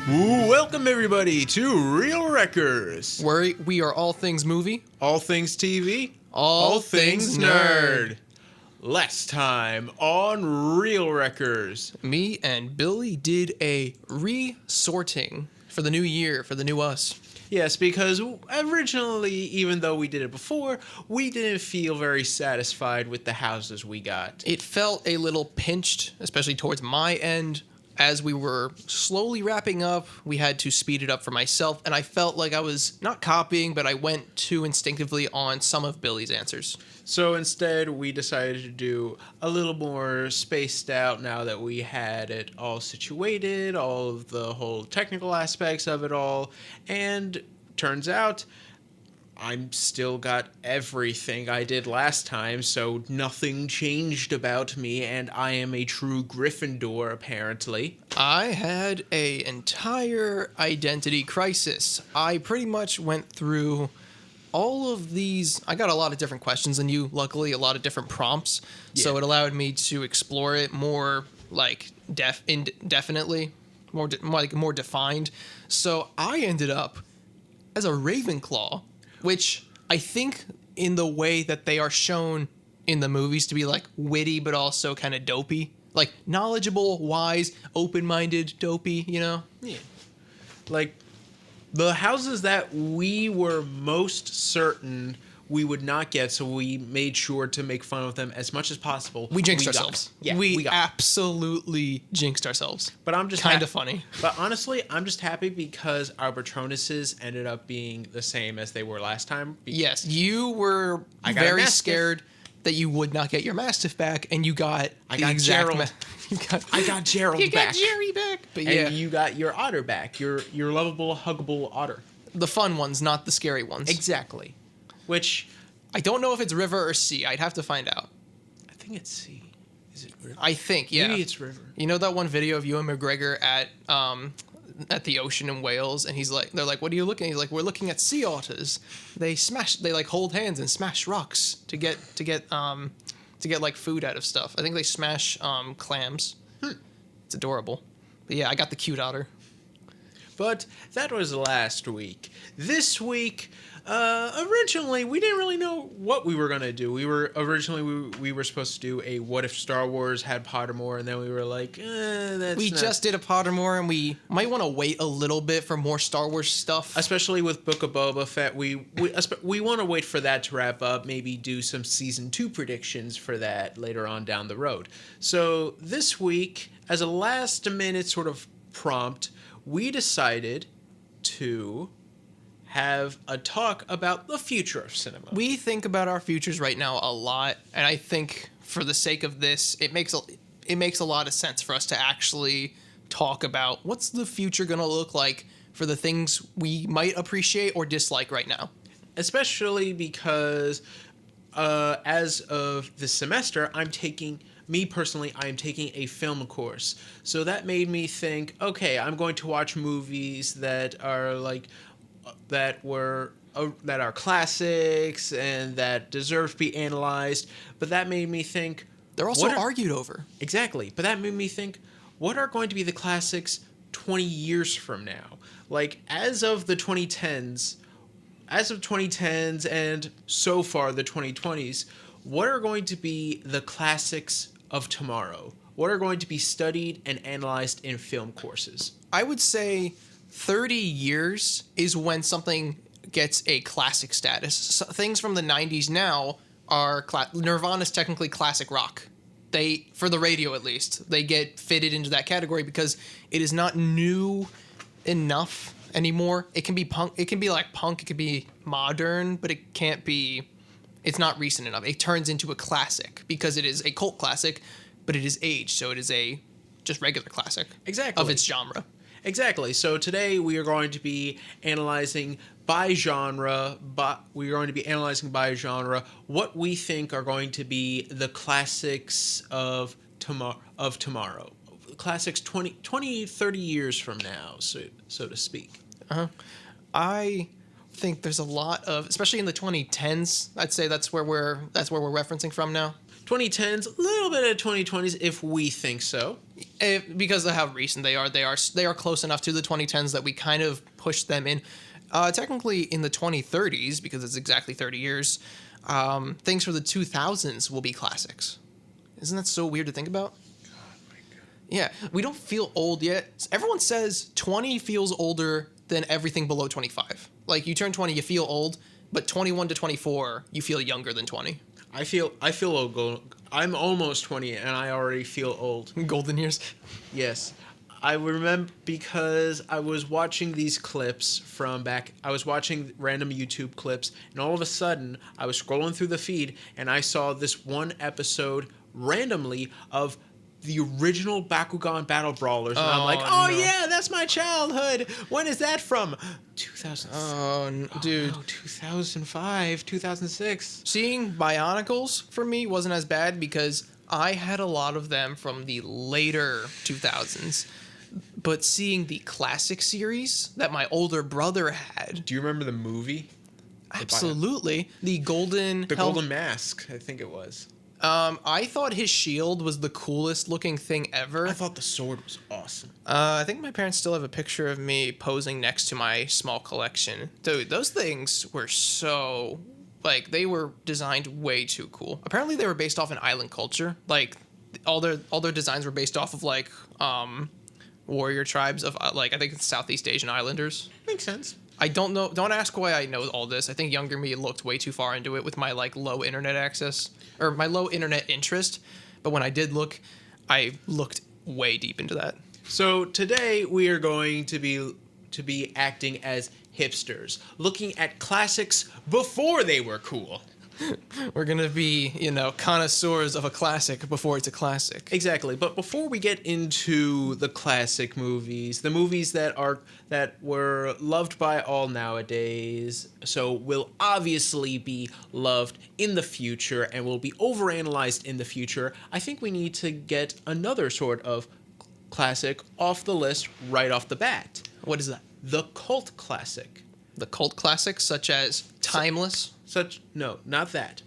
Welcome everybody to Real Wreckers, where we are all things movie, all things TV, all things nerd. Last time on Real Wreckers, me and Billy did a resorting for the new year, for the new us. Yes, because originally, even though we did it before, we didn't feel very satisfied with the houses we got. It felt a little pinched, especially towards my end. As we were slowly wrapping up, we had to speed it up for myself, and I felt like I was not copying, but I went too instinctively on some of Billy's answers. So instead, we decided to do a little more spaced out now that we had it all situated, all of the whole technical aspects of it all, and turns out I'm still got everything I did last time, so nothing changed about me, and I am a true Gryffindor, apparently. I had an entire identity crisis. I pretty much went through all of these. I got a lot of different questions than you, luckily, a lot of different prompts, so it allowed me to explore it more, like, definitely, more defined. So I ended up as a Ravenclaw, which I think in the way that they are shown in the movies to be like witty, but also kind of dopey, like knowledgeable, wise, open-minded, dopey, you know? Yeah. Like the houses that we were most certain we would not get, so we made sure to make fun of them as much as possible. We jinxed ourselves. Yeah, we absolutely jinxed ourselves. But I'm just kind of funny. But honestly, I'm just happy because our Patronuses ended up being the same as they were last time. Yes, you were very scared that you would not get your Mastiff back, and you got I got Gerald back. You got Jerry back. But and you got your otter back, your lovable, huggable otter. The fun ones, not the scary ones. Exactly. Which I don't know if it's river or sea. I'd have to find out. I think it's sea. Is it river? I think, yeah. Maybe it's river. You know that one video of Ewan McGregor at the ocean in Wales, and they're like, "What are you looking at?" He's like, "We're looking at sea otters. They like hold hands and smash rocks to get like food out of stuff. I think they smash clams. It's adorable. But yeah, I got the cute otter. But that was last week. This week, originally, we didn't really know what we were going to do. We were supposed to do a what if Star Wars had Pottermore, and then we were like, We just did a Pottermore, and we might want to wait a little bit for more Star Wars stuff. Especially with Book of Boba Fett, we want to wait for that to wrap up, maybe do some Season 2 predictions for that later on down the road. So this week, as a last-minute sort of prompt, we decided to have a talk about the future of cinema. We think about our futures right now a lot, and I think for the sake of this, it makes a lot of sense for us to actually talk about what's the future going to look like for the things we might appreciate or dislike right now. Especially because as of this semester, I am taking a film course. So that made me think, okay, I'm going to watch movies that are that are classics and that deserve to be analyzed. But that made me think they're also argued over. Exactly. But that made me think, what are going to be the classics 20 years from now? Like as of the 2010s and so far the 2020s, what are going to be the classics of tomorrow? What are going to be studied and analyzed in film courses? I would say 30 years is when something gets a classic status. So things from the 90s now are Nirvana's technically classic rock. For the radio at least, they get fitted into that category because it is not new enough anymore. It can be punk. It can be like punk. It could be modern, but it can't be. It's not recent enough. It turns into a classic because it is a cult classic, but it is aged, so it is a just regular classic. Exactly. Of its genre. Exactly. So today we are going to be analyzing by genre, what we think are going to be the classics of tomorrow. Classics 20, 30 years from now, so to speak. I think there's a lot of, especially in the 2010s, I'd say that's where we're referencing from now. 2010s, a little bit of 2020s if we think so. Because of how recent they are close enough to the 2010s that we kind of pushed them in. Technically in the 2030s, because it's exactly 30 years, things for the 2000s will be classics. Isn't that so weird to think about? God, my God. Yeah, we don't feel old yet. Everyone says 20 feels older than everything below 25. Like, you turn 20, you feel old, but 21 to 24, you feel younger than 20. I feel old. I'm almost 20 and I already feel old. Golden years. Yes. I remember because I was watching these clips I was watching random YouTube clips, and all of a sudden I was scrolling through the feed and I saw this one episode randomly of the original Bakugan Battle Brawlers, and I'm like, oh no. Yeah, that's my childhood. When is that from? 2000. Dude. No, 2005, 2006. Seeing Bionicles for me wasn't as bad because I had a lot of them from the later 2000s. But seeing the classic series that my older brother had. Do you remember the movie? Absolutely. The Golden Mask, I think it was. I thought his shield was the coolest looking thing ever. I thought the sword was awesome. I think my parents still have a picture of me posing next to my small collection. Dude, those things were so... Like, they were designed way too cool. Apparently they were based off an island culture. Like, all their designs were based off of, like, warrior tribes of, like, I think it's Southeast Asian islanders. Makes sense. I don't know. Don't ask why I know all this. I think younger me looked way too far into it with my, like, low internet access or my low internet interest. But when I did look, I looked way deep into that. So today we are going to be acting as hipsters, looking at classics before they were cool. We're going to be, connoisseurs of a classic before it's a classic. Exactly. But before we get into the classic movies, the movies that were loved by all nowadays, so will obviously be loved in the future and will be overanalyzed in the future, I think we need to get another sort of classic off the list right off the bat. What is that? The cult classic. The cult classic, such as Timeless? No, not that.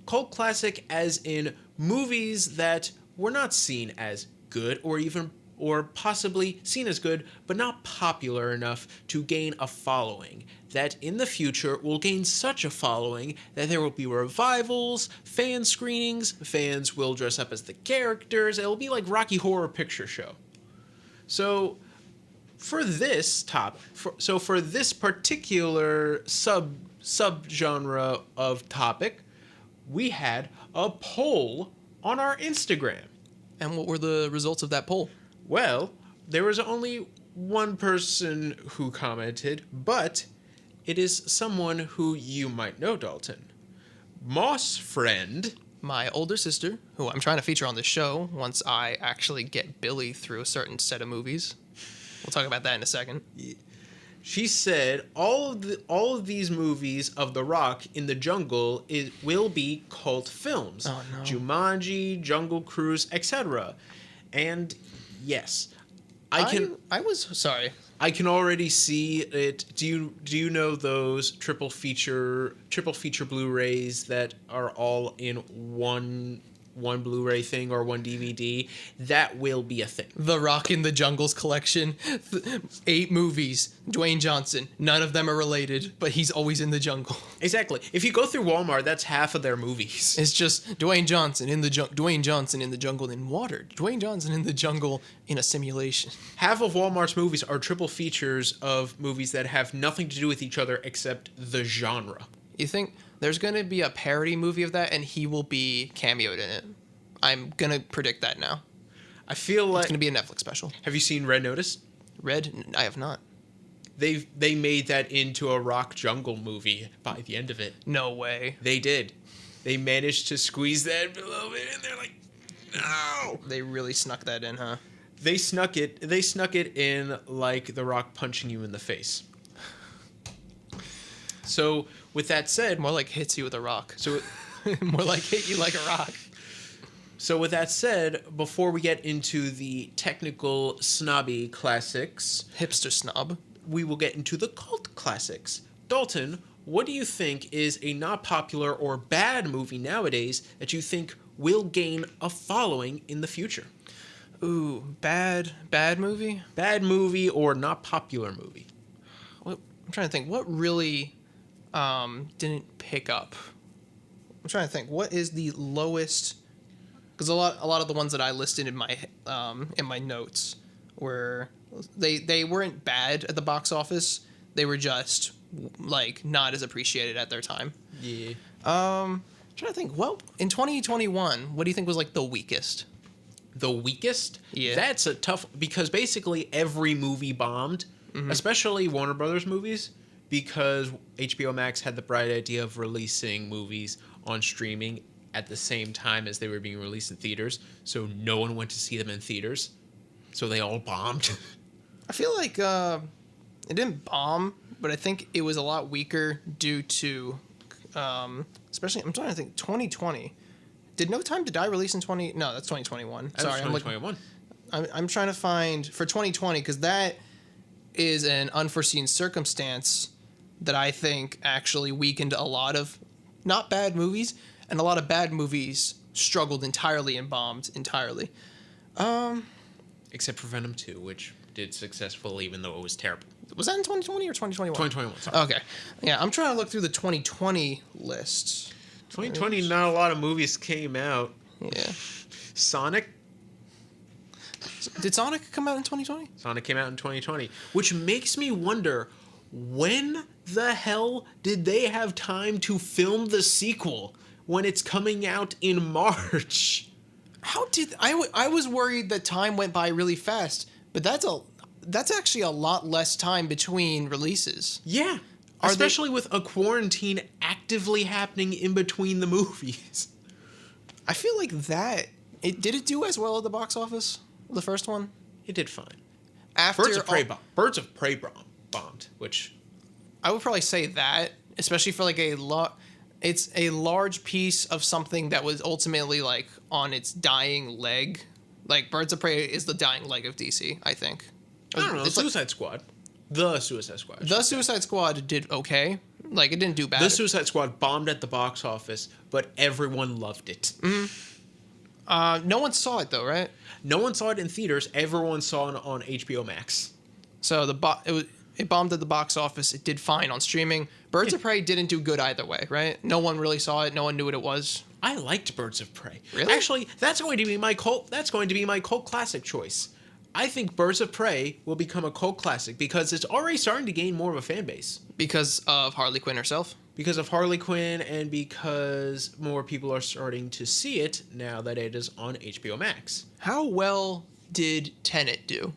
Cult classic as in movies that were not seen as good or possibly seen as good, but not popular enough to gain a following. That in the future will gain such a following that there will be revivals, fan screenings, fans will dress up as the characters, it'll be like Rocky Horror Picture Show. So for this for this particular subgenre of topic, we had a poll on our Instagram. And what were the results of that poll? Well, there was only one person who commented, but it is someone who you might know, Dalton. Moss Friend. My older sister, who I'm trying to feature on the show once I actually get Billy through a certain set of movies. We'll talk about that in a second. She said all of these movies of The Rock in the jungle will be cult films. Oh, no. Jumanji, Jungle Cruise, etc. And yes, I can already see it. Do you know those triple feature Blu-rays that are all in one Blu-ray thing or one DVD? That will be a thing. The Rock in the Jungles collection. 8 movies. Dwayne Johnson. None of them are related, but he's always in the jungle. Exactly. If you go through Walmart, that's half of their movies. It's just Dwayne Johnson in the Dwayne Johnson in the jungle in water. Dwayne Johnson in the jungle in a simulation. Half of Walmart's movies are triple features of movies that have nothing to do with each other except the genre. You think there's going to be a parody movie of that and he will be cameoed in it? I'm going to predict that now. I feel like... It's going to be a Netflix special. Have you seen Red Notice? Red? I have not. They made that into a rock jungle movie by the end of it. No way. They did. They managed to squeeze that a little bit in there, like, no! They really snuck that in, huh? They snuck it in like The Rock punching you in the face. So, with that said... More like hits you with a rock. So, more like hit you like a rock. So with that said, before we get into the technical snobby classics... Hipster snob. We will get into the cult classics. Dalton, what do you think is a not popular or bad movie nowadays that you think will gain a following in the future? Ooh, bad movie? Bad movie or not popular movie. I'm trying to think. What really didn't pick up? I'm trying to think. What is the lowest? Because a lot of the ones that I listed in my notes were they weren't bad at the box office. They were just like not as appreciated at their time. Yeah. I'm trying to think. What in 2021? What do you think was like the weakest? The weakest? Yeah. That's a tough, because basically every movie bombed, especially Warner Brothers movies, because HBO Max had the bright idea of releasing movies on streaming at the same time as they were being released in theaters, so no one went to see them in theaters, so they all bombed. I feel like it didn't bomb, but I think it was a lot weaker due to, especially, I'm trying to think, 2020. Did No Time to Die release in 20? No, that's 2021. Sorry, 2021. I'm trying to find for 2020 because that is an unforeseen circumstance that I think actually weakened a lot of not bad movies, and a lot of bad movies struggled entirely and bombed entirely. Except for Venom 2, which did successful even though it was terrible. Was that in 2020 or 2021? 2021, sorry. Okay. Yeah, I'm trying to look through the 2020 list. 2020, not a lot of movies came out. Yeah. Sonic Did Sonic come out in 2020? Sonic came out in 2020, which makes me wonder, when the hell did they have time to film the sequel when it's coming out in March? How did I was worried that time went by really fast, but that's actually a lot less time between releases. Yeah, especially with a quarantine actively happening in between the movies. I feel like did it do as well at the box office? The first one? It did fine. After Birds of Prey bombed, which I would probably say that, especially for like it's a large piece of something that was ultimately like on its dying leg. Like Birds of Prey is the dying leg of DC, I think. I don't know. The Suicide Squad did okay. Like it didn't do bad. The Suicide Squad bombed at the box office, but everyone loved it. No one saw it though, right? No one saw it in theaters. Everyone saw it on HBO Max. So it bombed at the box office. It did fine on streaming. Birds of Prey didn't do good either way, right? No one really saw it. No one knew what it was. I liked Birds of Prey. Really? Actually, that's going to be my cult classic choice. I think Birds of Prey will become a cult classic because it's already starting to gain more of a fan base. Because of Harley Quinn herself? Because of Harley Quinn and because more people are starting to see it now that it is on HBO Max. How well did Tenet do?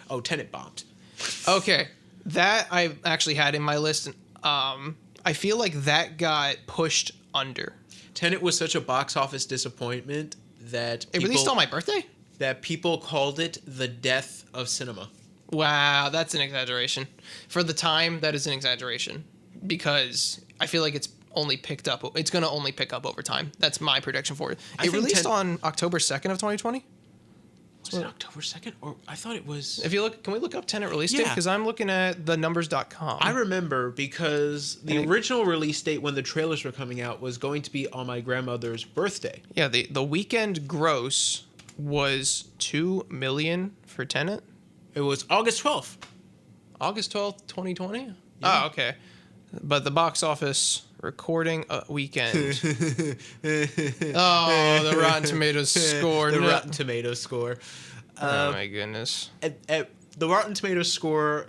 Oh, Tenet bombed. Okay. That I actually had in my list. I feel like that got pushed under. Tenet was such a box office disappointment that It released on my birthday? That people called it the death of cinema. Wow, that's an exaggeration. For the time, that is an exaggeration. Because I feel like it's going to only pick up over time. That's my prediction for it. It released on October 2nd of 2020? Was it October 2nd? Or I thought it was... Can we look up Tenet release date? Because I'm looking at thenumbers.com. I remember because the original release date when the trailers were coming out was going to be on my grandmother's birthday. Yeah, the weekend gross was $2 million for Tenet. It was August 12th. August 12th, 2020? Yeah. Oh, okay. But the box office recording weekend. Oh, the Rotten Tomatoes score. The Rotten Tomatoes score. Oh, my goodness. The Rotten Tomatoes score,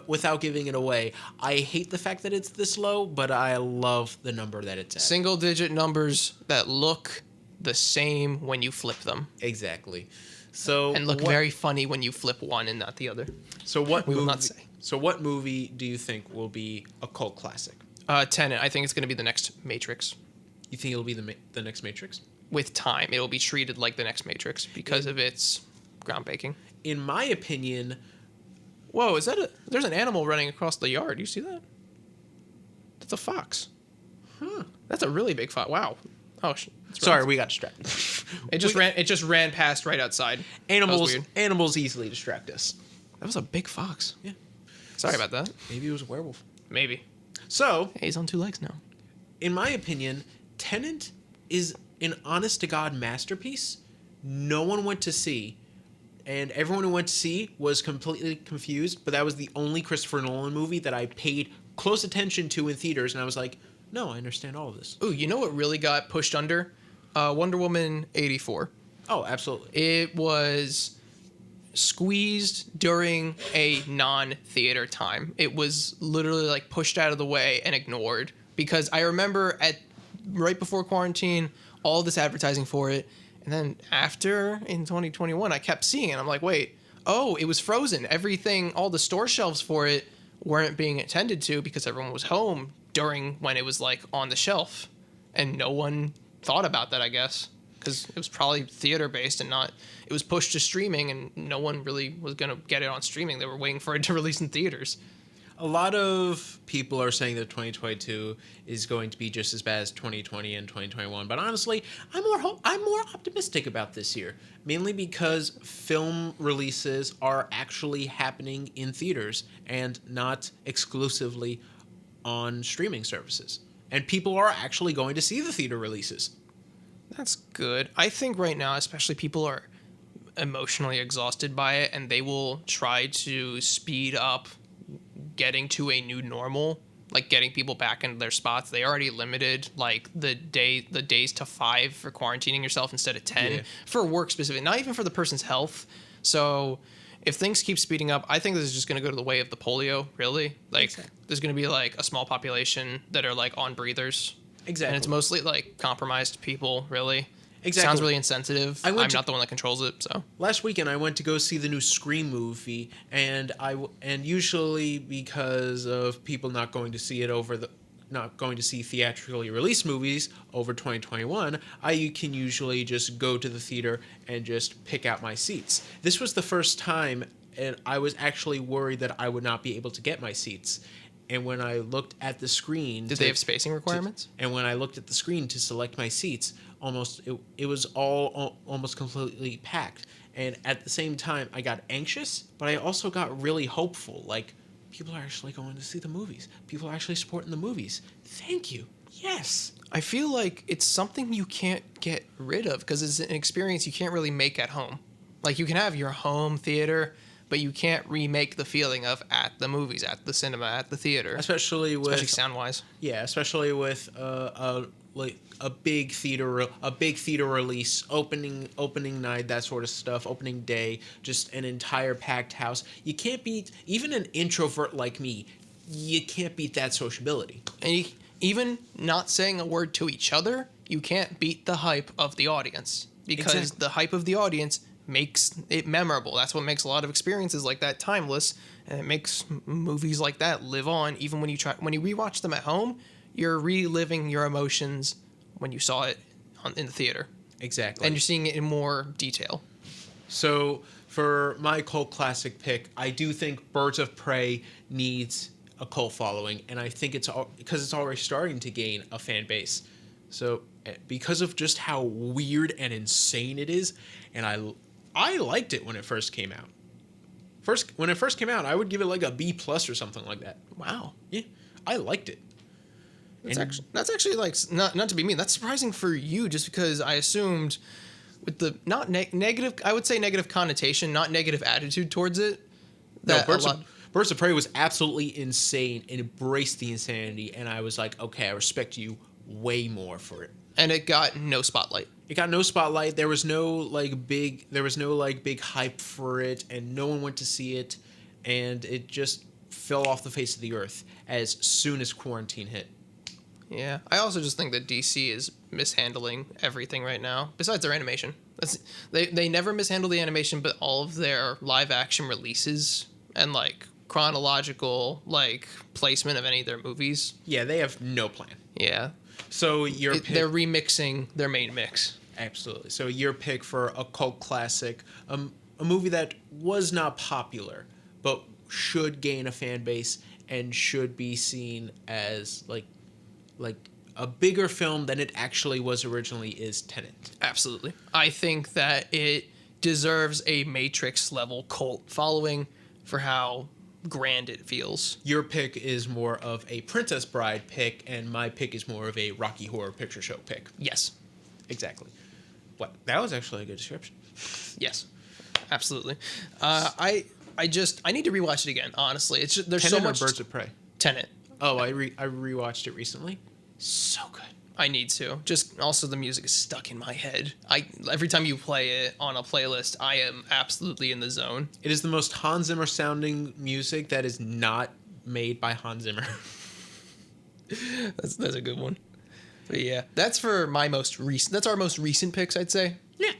without giving it away, I hate the fact that it's this low, but I love the number that it's at. Single-digit numbers that look the same when you flip them. Exactly. And look very funny when you flip one and not the other. So what we will not say. So what movie do you think will be a cult classic? Tenet. I think it's going to be the next Matrix. You think it'll be the next Matrix? With time, it'll be treated like the next Matrix because of its groundbreaking. In my opinion... Whoa, there's an animal running across the yard. You see that? That's a fox. Huh. That's a really big fox. Wow. Oh, sorry, we got distracted. It just ran past right outside. Animals easily distract us. That was a big fox. Yeah. Sorry about that. Maybe it was a werewolf. Maybe. So, hey, he's on 2 legs now. In my opinion, Tenet is an honest-to-God masterpiece no one went to see, and everyone who went to see was completely confused, but that was the only Christopher Nolan movie that I paid close attention to in theaters, and I was like, no, I understand all of this. Ooh, you know what really got pushed under? Wonder Woman 84. Oh, absolutely. It was squeezed during a non-theater time. It was literally like pushed out of the way and ignored, because I remember right before quarantine, all this advertising for it, and then after in 2021, I kept seeing it. I'm like, wait, it was frozen. Everything, all the store shelves for it weren't being attended to because everyone was home during when it was like on the shelf, and no one thought about that, I guess, because it was probably theater based and not. It was pushed to streaming, and no one really was gonna get it on streaming. They were waiting for it to release in theaters. A lot of people are saying that 2022 is going to be just as bad as 2020 and 2021, but honestly, I'm more optimistic about this year, mainly because film releases are actually happening in theaters and not exclusively on streaming services. And people are actually going to see the theater releases. That's good. I think right now, especially, people are emotionally exhausted by it, and they will try to speed up getting to a new normal, like getting people back into their spots. They already limited like the days to 5 for quarantining yourself instead of 10 for work specifically, not even for the person's health. So if things keep speeding up, I think this is just going to go to the way of the polio, really. Like, there's going to be like a small population that are like on breathers. Exactly. And it's mostly like compromised people, really. Exactly. Sounds really insensitive. I'm not the one that controls it, so. Last weekend I went to go see the new Scream movie, and usually because of people not going to see theatrically released movies over 2021, I can usually just go to the theater and just pick out my seats. This was the first time, and I was actually worried that I would not be able to get my seats. And when I looked at the screen... Did they have spacing requirements? And when I looked at the screen to select my seats, it was all almost completely packed. And at the same time, I got anxious, but I also got really hopeful. Like, people are actually going to see the movies. People are actually supporting the movies. Thank you. Yes. I feel like it's something you can't get rid of, because it's an experience you can't really make at home. Like, you can have your home theater, but you can't remake the feeling of at the movies, at the cinema, at the theater. Especially sound-wise. Yeah, especially with a big theater release, opening night, that sort of stuff, opening day, just an entire packed house. You can't beat, even an introvert like me, you can't beat that sociability. And even not saying a word to each other, you can't beat the hype of the audience, because the hype of the audience makes it memorable. That's what makes a lot of experiences like that timeless, and it makes movies like that live on. Even when you rewatch them at home, you're reliving your emotions when you saw it in the theater. Exactly. And you're seeing it in more detail. So for my cult classic pick, I do think Birds of Prey needs a cult following, and I think because it's already starting to gain a fan base. So because of just how weird and insane it is, and I liked it when it first came out. When it first came out, I would give it like a B+ or something like that. Wow. Yeah, I liked it. That's actually like, not to be mean, that's surprising for you, just because I assumed with the not negative, I would say negative connotation, not negative attitude towards it. No, Birds of Prey was absolutely insane and embraced the insanity, and I was like, okay, I respect you way more for it. And it got no spotlight. It got no spotlight. There was no big hype for it, and no one went to see it, and it just fell off the face of the earth as soon as quarantine hit. Yeah, I also just think that DC is mishandling everything right now, besides their animation. They never mishandle the animation, but all of their live action releases and like chronological like placement of any of their movies. Yeah, they have no plan. Yeah. So they're remixing their main mix. Absolutely. So your pick for a cult classic, a movie that was not popular, but should gain a fan base and should be seen as like a bigger film than it actually was originally, is Tenet. Absolutely. I think that it deserves a Matrix level cult following for how grand it feels. Your pick is more of a Princess Bride pick, and my pick is more of a Rocky Horror Picture Show pick. Yes. Exactly. What? That was actually a good description. Yes, absolutely. I need to rewatch it again. Honestly, it's just, there's Tenet so much. or Birds of Prey? Tenet. Oh, I rewatched it recently. So good. I need to. Just also the music is stuck in my head. Every time you play it on a playlist, I am absolutely in the zone. It is the most Hans Zimmer sounding music that is not made by Hans Zimmer. That's a good one. But yeah, that's for my most recent. That's our most recent picks, I'd say. Yeah.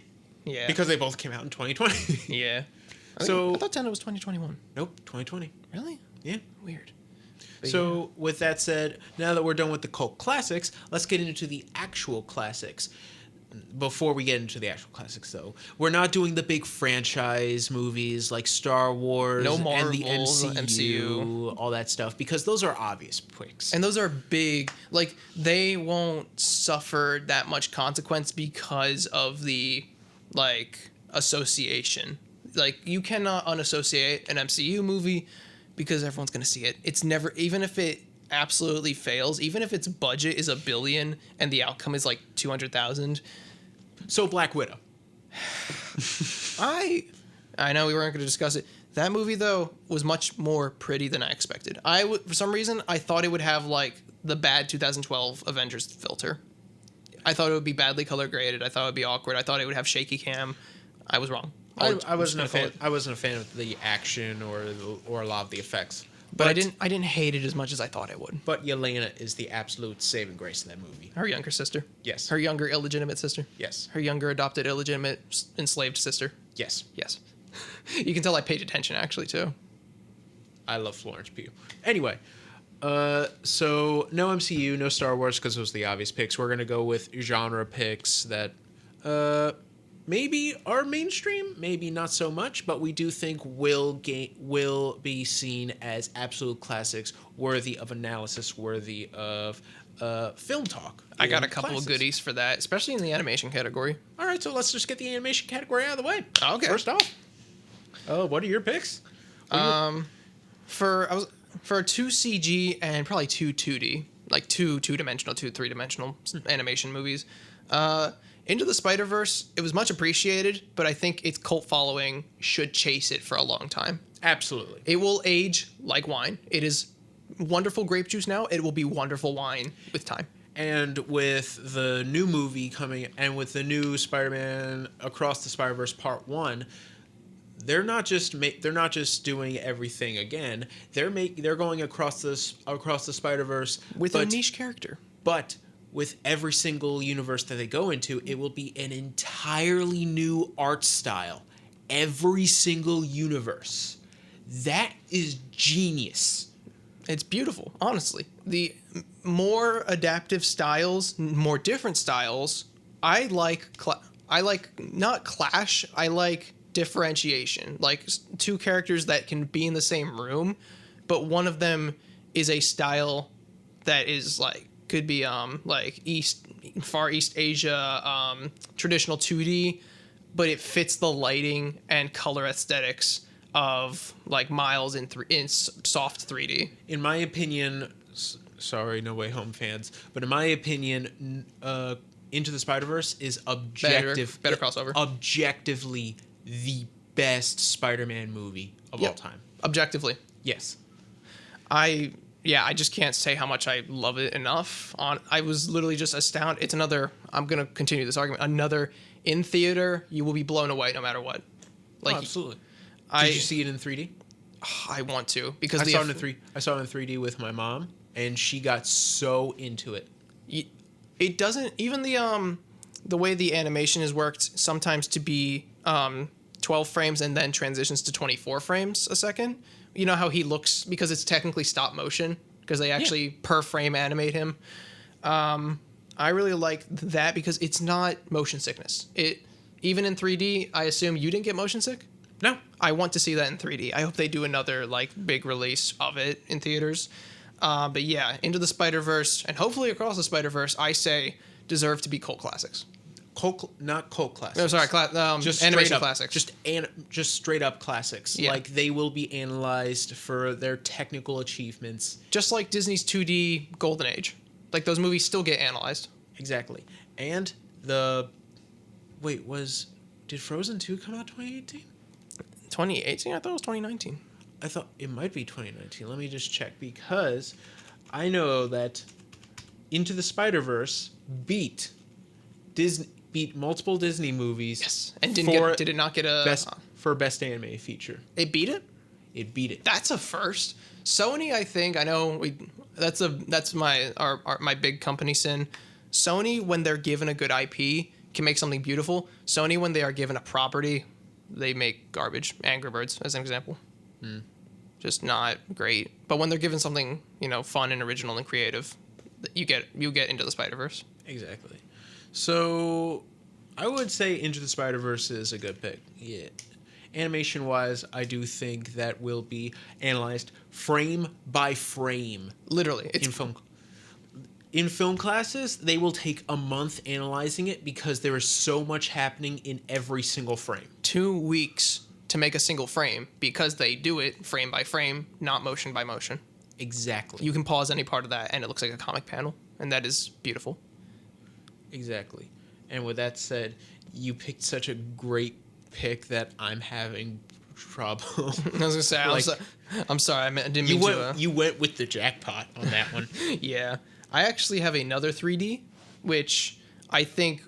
Yeah. Because they both came out in 2020. Yeah. I thought Tenet was 2021. Nope, 2020. Really? Yeah. Weird. So, with that said, now that we're done with the cult classics, let's get into the actual classics. Before we get into the actual classics, though, we're not doing the big franchise movies like Star Wars No Marvel, and the MCU, MCU, all that stuff, because those are obvious picks. And those are big. Like, they won't suffer that much consequence because of the, like, association. Like, you cannot unassociate an MCU movie because everyone's going to see it. It's never, even if it absolutely fails, even if its budget is $1 billion and the outcome is like 200,000. So Black Widow. I know we weren't going to discuss it. That movie, though, was much more pretty than I expected. For some reason, I thought it would have like the bad 2012 Avengers filter. I thought it would be badly color graded. I thought it would be awkward. I thought it would have shaky cam. I was wrong. I wasn't a fan. I wasn't a fan of the action or a lot of the effects. But I didn't hate it as much as I thought I would. But Yelena is the absolute saving grace of that movie. Her younger sister. Yes. Her younger illegitimate sister. Yes. Her younger adopted illegitimate enslaved sister. Yes. Yes. You can tell I paid attention actually too. I love Florence Pugh. Anyway, so no MCU, no Star Wars because those are the obvious picks. We're gonna go with genre picks that maybe are mainstream, maybe not so much, but we do think will be seen as absolute classics, worthy of analysis, worthy of film talk. I got a couple of goodies for that, especially in the animation category. All right, so let's just get the animation category out of the way. Okay. First off, what are your picks? For 2 CG and probably 2 2D, like 2 2-dimensional, 2 3-dimensional animation movies. Into the Spider-Verse, it was much appreciated, but I think its cult following should chase it for a long time. Absolutely. It will age like wine. It is wonderful grape juice now. It will be wonderful wine with time. And with the new movie coming, and with the new Spider-Man Across the Spider-Verse Part 1, they're not just doing everything again. They're going across the Spider-Verse With a niche character. But with every single universe that they go into, it will be an entirely new art style. Every single universe. That is genius. It's beautiful, honestly. The more adaptive styles, more different styles, I like not clash, I like differentiation. Like 2 characters that can be in the same room, but one of them is a style that is like could be like Far East Asia, traditional 2D, but it fits the lighting and color aesthetics of like Miles in soft 3D. In my opinion, sorry, No Way Home fans, but in my opinion, Into the Spider-Verse is Better crossover. Objectively the best Spider-Man movie of all time. Objectively. Yes. I just can't say how much I love it enough. I was literally just astounded. It's another, I'm going to continue this argument, another in theater, you will be blown away no matter what. Like, absolutely. Did you see it in 3D? I want to, because I saw it in 3D with my mom, and she got so into it. It doesn't, even the way the animation is worked sometimes to be 12 frames and then transitions to 24 frames a second. You know how he looks, because it's technically stop motion, because they actually per frame animate him. I really like that because it's not motion sickness. Even in 3D, I assume you didn't get motion sick? No. I want to see that in 3D. I hope they do another like big release of it in theaters. But yeah, Into the Spider-Verse and hopefully Across the Spider-Verse, I say deserve to be cult classics. Not cult classics. No, sorry, just animation classics. Just straight up classics. Yeah. Like they will be analyzed for their technical achievements. Just like Disney's 2D Golden Age. Like those movies still get analyzed. Exactly. And the Wait, did Frozen 2 come out 2018? 2018? I thought it was 2019. I thought it might be 2019. Let me just check, because I know that Into the Spider-Verse beat multiple Disney movies. Yes, and did it not get a best anime feature? It beat it. It beat it. That's a first. Sony, I think, I know that's my big company sin. Sony, when they're given a good IP, can make something beautiful. Sony, when they are given a property, they make garbage. Angry Birds, as an example. Just not great. But when they're given something, fun and original and creative, you get Into the Spider-Verse. Exactly. So I would say Into the Spider-Verse is a good pick. Yeah. Animation-wise, I do think that will be analyzed frame by frame. Literally. In film classes, they will take a month analyzing it because there is so much happening in every single frame. 2 weeks to make a single frame because they do it frame by frame, not motion by motion. Exactly. You can pause any part of that and it looks like a comic panel, and that is beautiful. Exactly. And with that said, you picked such a great pick that I'm having trouble. I was gonna say, I'm sorry, I didn't mean to. You went with the jackpot on that one. Yeah, I actually have another 3D, which I think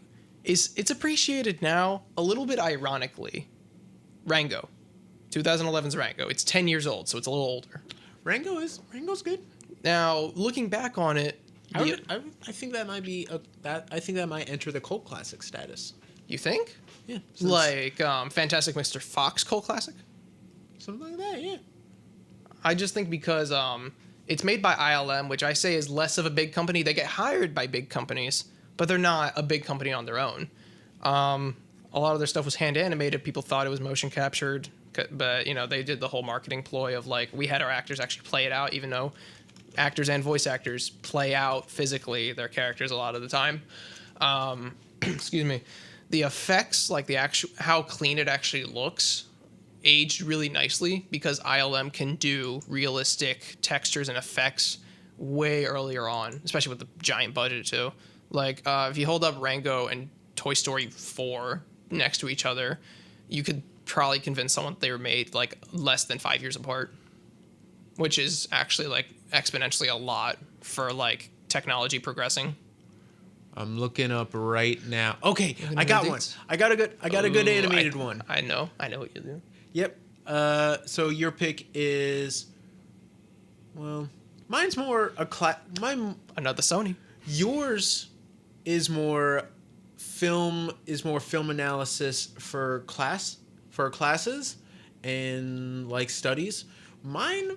it's appreciated now a little bit ironically. Rango, 2011's Rango. It's 10 years old, so it's a little older. Rango's good. Now, looking back on it, I think that might be I think that might enter the cult classic status. You think? Yeah. Like Fantastic Mr. Fox cult classic? Something like that, yeah. I just think because it's made by ILM, which I say is less of a big company. They get hired by big companies, but they're not a big company on their own. A lot of their stuff was hand animated. People thought it was motion captured, but they did the whole marketing ploy of like, we had our actors actually play it out, even though actors and voice actors play out physically their characters a lot of the time. Excuse me. The effects, like how clean it actually looks, aged really nicely because ILM can do realistic textures and effects way earlier on, especially with the giant budget too. Like if you hold up Rango and Toy Story 4 next to each other, you could probably convince someone they were made like less than 5 years apart, which is actually like exponentially a lot for like technology progressing. I'm looking up right now. Okay, I got one. I got a good animated one. I know what you do. Yep. So your pick is, well, mine's more another Sony. Yours is more film analysis for classes and like studies. Mine,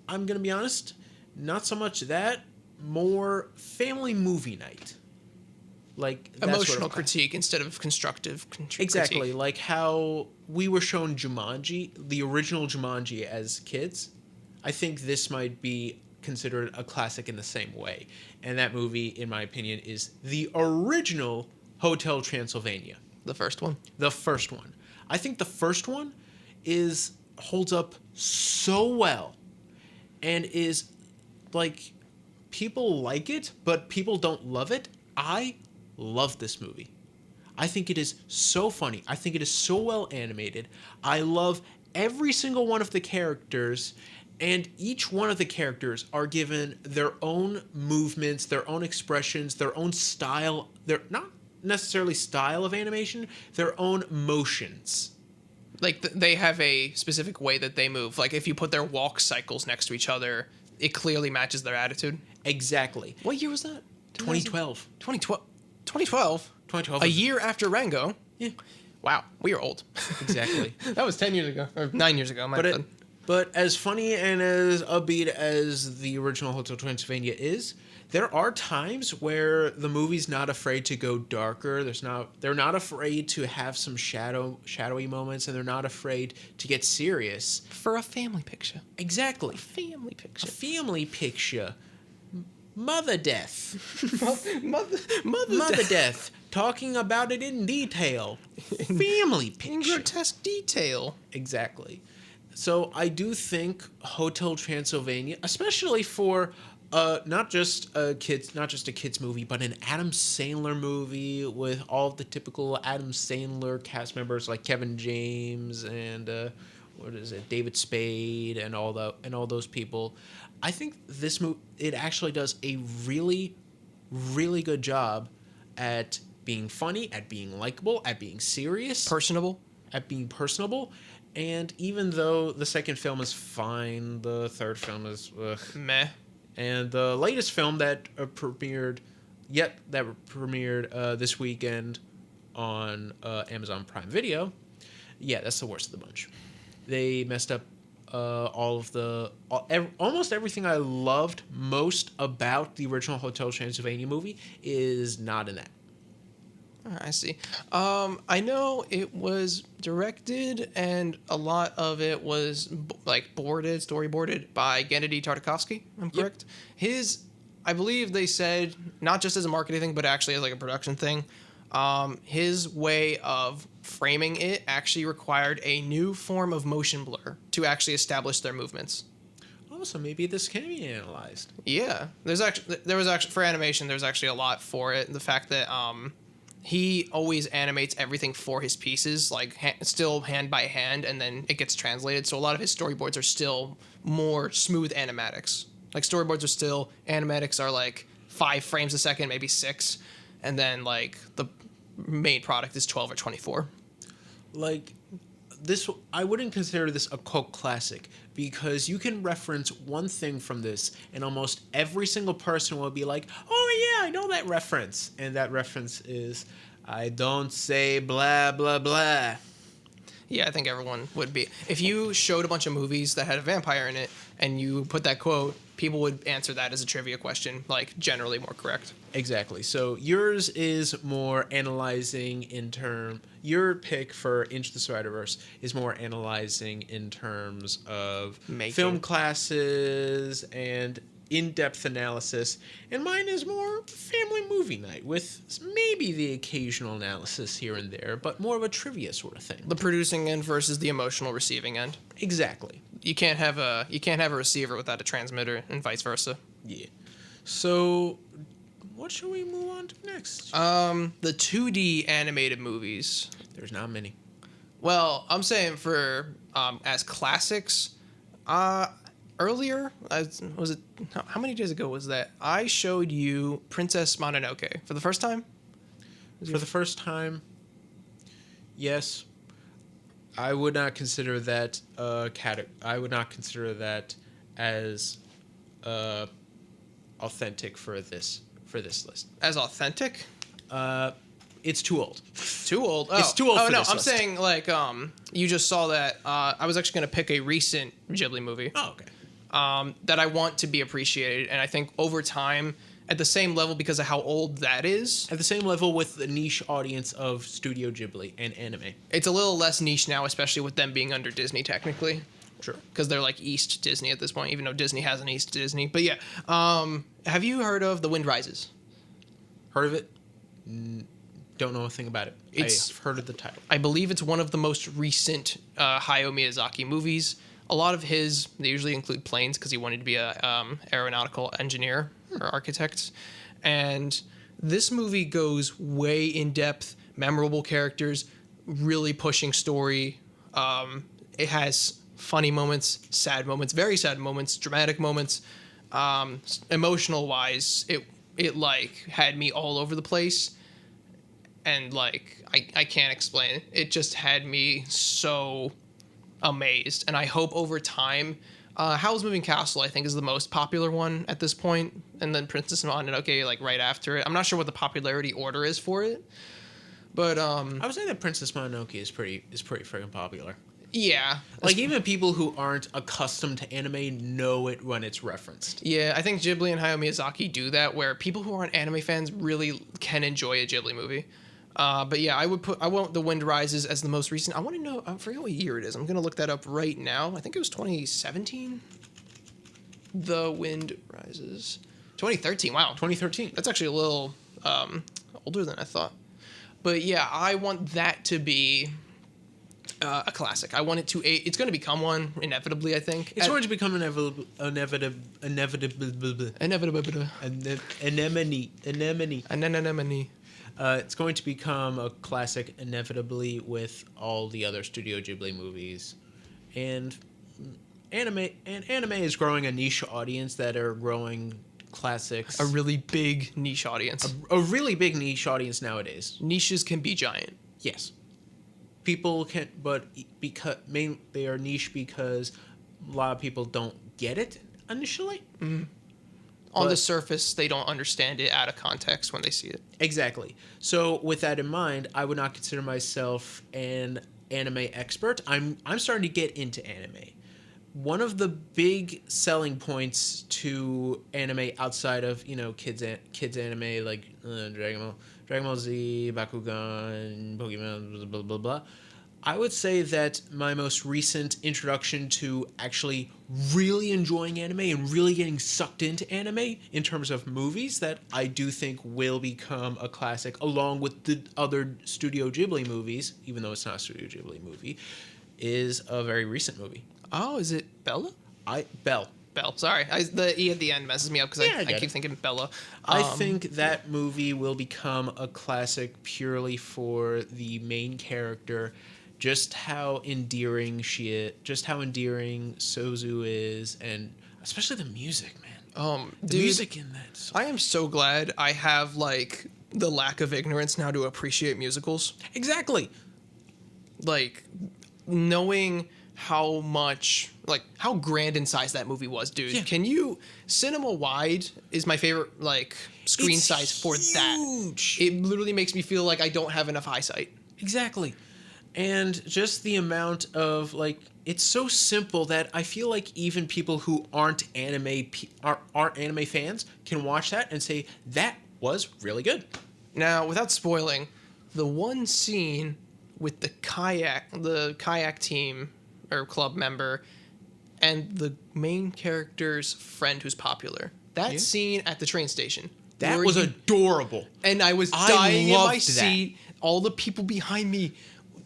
I'm gonna be honest, not so much that, more family movie night. Like emotional sort of critique instead of constructive critique. Exactly, like how we were shown Jumanji, the original Jumanji as kids. I think this might be considered a classic in the same way. And that movie, in my opinion, is the original Hotel Transylvania. The first one. The first one. I think the first one holds up so well and is like, people like it, but people don't love it. I love this movie. I think it is so funny. I think it is so well animated. I love every single one of the characters, and each one of the characters are given their own movements, their own expressions, their own style. They're not necessarily style of animation, their own motions. Like they have a specific way that they move. Like if you put their walk cycles next to each other, it clearly matches their attitude. Exactly. What year was that? 2012. 2012? 2012. A year after Rango? Yeah. Wow, we are old. Exactly. That was 10 years ago, or 9 years ago. But as funny and as upbeat as the original Hotel Transylvania is, there are times where the movie's not afraid to go darker. They're not afraid to have some shadowy moments, and they're not afraid to get serious. For a family picture. Exactly. A family picture. A family picture. Mother death. Mother death. Talking about it in detail. Family picture. In grotesque detail. Exactly. So I do think Hotel Transylvania, especially for Not just a kids movie, but an Adam Sandler movie with all of the typical Adam Sandler cast members like Kevin James and David Spade and all those people. I think this movie it actually does a really, really good job at being funny, at being likable, at being serious, Personable. at being personable. And even though the second film is fine, the third film is Meh. and the latest film that premiered this weekend on Amazon Prime Video, yeah, that's the worst of the bunch. They messed up almost everything I loved most about the original Hotel Transylvania movie is not in that. I see. I know it was directed, and a lot of it was storyboarded by Gennady Tartakovsky. I'm correct. I believe they said not just as a marketing thing, but actually as like a production thing. His way of framing it actually required a new form of motion blur to actually establish their movements. Oh, so maybe this can be analyzed. Yeah, there was actually for animation. There's actually a lot for it. The fact that he always animates everything for his pieces, like still hand by hand, and then it gets translated. So a lot of his storyboards are still more smooth animatics. Like storyboards are still animatics are like 5 frames a second, maybe 6, and then like the main product is 12 or 24. Like this, I wouldn't consider this a cult classic because you can reference one thing from this, and almost every single person will be like, "Oh yeah, I know that reference," and that reference is, "I don't say blah blah blah." Yeah, I think everyone would be. If you showed a bunch of movies that had a vampire in it and you put that quote, people would answer that as a trivia question, like generally more correct. Exactly. So yours is more analyzing your pick for Into the Spider-Verse is more analyzing in terms of film classes and in-depth analysis, and mine is more family movie night with maybe the occasional analysis here and there, but more of a trivia sort of thing. The producing end versus the emotional receiving end. Exactly. You can't have a receiver without a transmitter, and vice versa. Yeah. So, what should we move on to next? The 2D animated movies. There's not many. Well, I'm saying for as classics, earlier, how many days ago was that? I showed you Princess Mononoke for the first time. For the first time, yes. I would not consider that I would not consider that as authentic for this list. As authentic? It's too old. Too old? Oh. It's too old for no, this I'm list. saying like you just saw that. I was actually going to pick a recent Ghibli movie. Oh, okay. That I want to be appreciated, and I think over time, at the same level because of how old that is. At the same level with the niche audience of Studio Ghibli and anime. It's a little less niche now, especially with them being under Disney technically. Sure. Because they're like East Disney at this point, even though Disney has an East Disney. But yeah, have you heard of The Wind Rises? Heard of it? Don't know a thing about it. I've heard of the title. I believe it's one of the most recent Hayao Miyazaki movies. A lot of his, they usually include planes because he wanted to be a aeronautical engineer or architect. And this movie goes way in depth, memorable characters, really pushing story. It has funny moments, sad moments, very sad moments, dramatic moments. Emotional wise, it like had me all over the place. And like, I can't explain it. It just had me so amazed, and I hope over time Howl's Moving Castle I think is the most popular one at this point, and then Princess Mononoke like right after it. I'm not sure what the popularity order is for it, but I would say that Princess Mononoke is pretty freaking popular. Yeah, like even people who aren't accustomed to anime know it when it's referenced. Yeah, I think Ghibli and Hayao Miyazaki do that, where people who aren't anime fans really can enjoy a Ghibli movie. But yeah, I want The Wind Rises as the most recent. I want to know, I forget what year it is. I'm going to look that up right now. I think it was 2017. The Wind Rises. 2013, wow. 2013. That's actually a little older than I thought. But yeah, I want that to be A classic. I want it to. It's going to become one inevitably. I think It's going to become inevitable. Anemone. It's going to become a classic inevitably with all the other Studio Ghibli movies, and anime is growing a niche audience that are growing classics. A really big niche audience. A really big niche audience nowadays. Niches can be giant. Yes, people can, but because they are niche because a lot of people don't get it initially. On the surface, they don't understand it out of context when they see it. Exactly. So with that in mind, I would not consider myself an anime expert. I'm starting to get into anime. One of the big selling points to anime outside of, kids anime like Dragon Ball Z, Bakugan, Pokemon, blah blah blah. I would say that my most recent introduction to actually really enjoying anime and really getting sucked into anime in terms of movies that I do think will become a classic along with the other Studio Ghibli movies, even though it's not a Studio Ghibli movie, is a very recent movie. Oh, is it Bella? Belle. Sorry. The E at the end messes me up because I keep thinking Bella. I think that movie will become a classic purely for the main character. Just how endearing Sozu is, and especially the music, man. The music in that. I am so glad I have the lack of ignorance now to appreciate musicals. Exactly. Knowing how much, how grand in size that movie was, dude. Yeah. Can you, cinema wide is my favorite, screen It's size for huge. that. It literally makes me feel like I don't have enough eyesight. Exactly. And just the amount of it's so simple that I feel like even people who aren't anime fans can watch that and say that was really good. Now, without spoiling, the one scene with the kayak team or club member and the main character's friend who's popular. That scene at the train station. That was adorable. And I was dying in my seat. All the people behind me,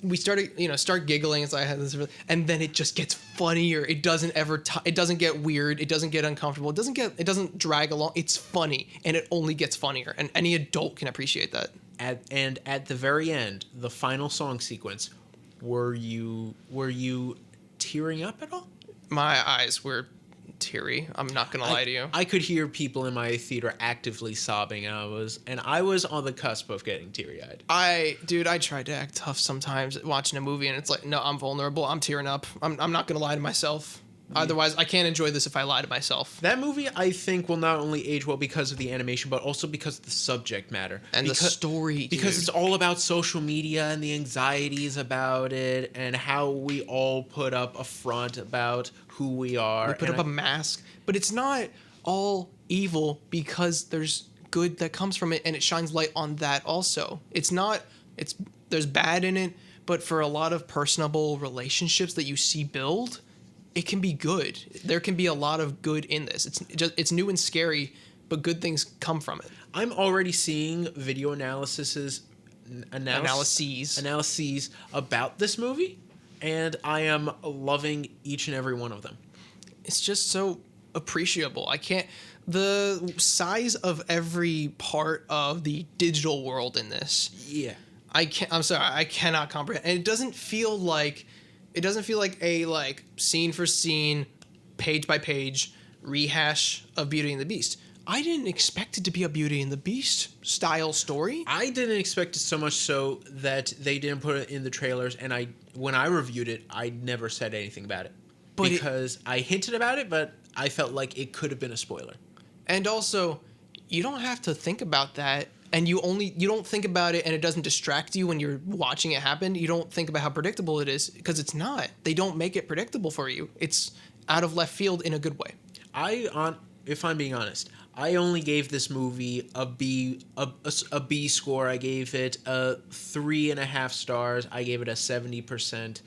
we started, start giggling as I had this, and then it just gets funnier. It doesn't ever, it doesn't get weird. It doesn't get uncomfortable. It doesn't drag along. It's funny, and it only gets funnier. And any adult can appreciate that. And at the very end, the final song sequence, were you tearing up at all? My eyes were teary. I'm not gonna lie to you. I could hear people in my theater actively sobbing, and I was on the cusp of getting teary-eyed. I tried to act tough sometimes watching a movie, and it's like, no, I'm vulnerable. I'm tearing up. I'm not gonna lie to myself. Otherwise, I can't enjoy this if I lie to myself. That movie, I think, will not only age well because of the animation, but also because of the subject matter. And the story, dude. Because it's all about social media and the anxieties about it and how we all put up a front about who we are. We put up a mask. But it's not all evil because there's good that comes from it, and it shines light on that also. There's bad in it, but for a lot of personable relationships that you see build, it can be good. There can be a lot of good in this. It's new and scary, but good things come from it. I'm already seeing video analyses about this movie, and I am loving each and every one of them. It's just so appreciable. The size of every part of the digital world in this. Yeah. I'm sorry, I cannot comprehend. And it doesn't feel like a scene for scene, page by page rehash of Beauty and the Beast. I didn't expect it to be a Beauty and the Beast style story. I didn't expect it so much so that they didn't put it in the trailers, and when I reviewed it, I never said anything about it. Because I hinted about it, but I felt like it could have been a spoiler. And also, you don't have to think about that, and you don't think about it and it doesn't distract you when you're watching it happen. You don't think about how predictable it is, because it's not. They don't make it predictable for you. It's out of left field in a good way. If I'm being honest, I only gave this movie a B score. I gave it a 3.5 stars. I gave it a 70%.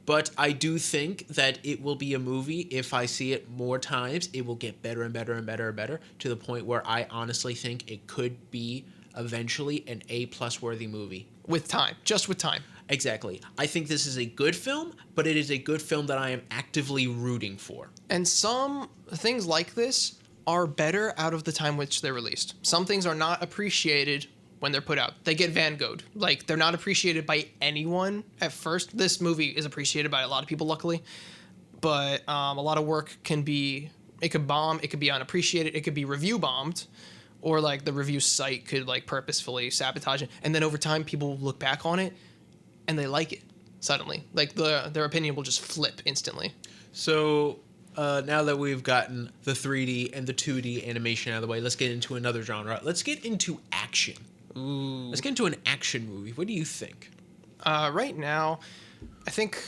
But I do think that it will be a movie. If I see it more times, it will get better and better and better and better, to the point where I honestly think it could be eventually an A+ worthy movie. With time. Just with time. Exactly. I think this is a good film, but it is a good film that I am actively rooting for. And some things like this are better out of the time which they're released. Some things are not appreciated when they're put out. They get Van Gogh'd. Like, they're not appreciated by anyone at first. This movie is appreciated by a lot of people, luckily. But a lot of work can be... It could bomb. It could be unappreciated. It could be review bombed. Or, like, the review site could, like, purposefully sabotage it. And then over time, people will look back on it, and they like it suddenly. Like, their opinion will just flip instantly. So... now that we've gotten the 3D and the 2D animation out of the way, let's get into another genre. Let's get into action. Ooh. Let's get into an action movie. What do you think? Right now, I think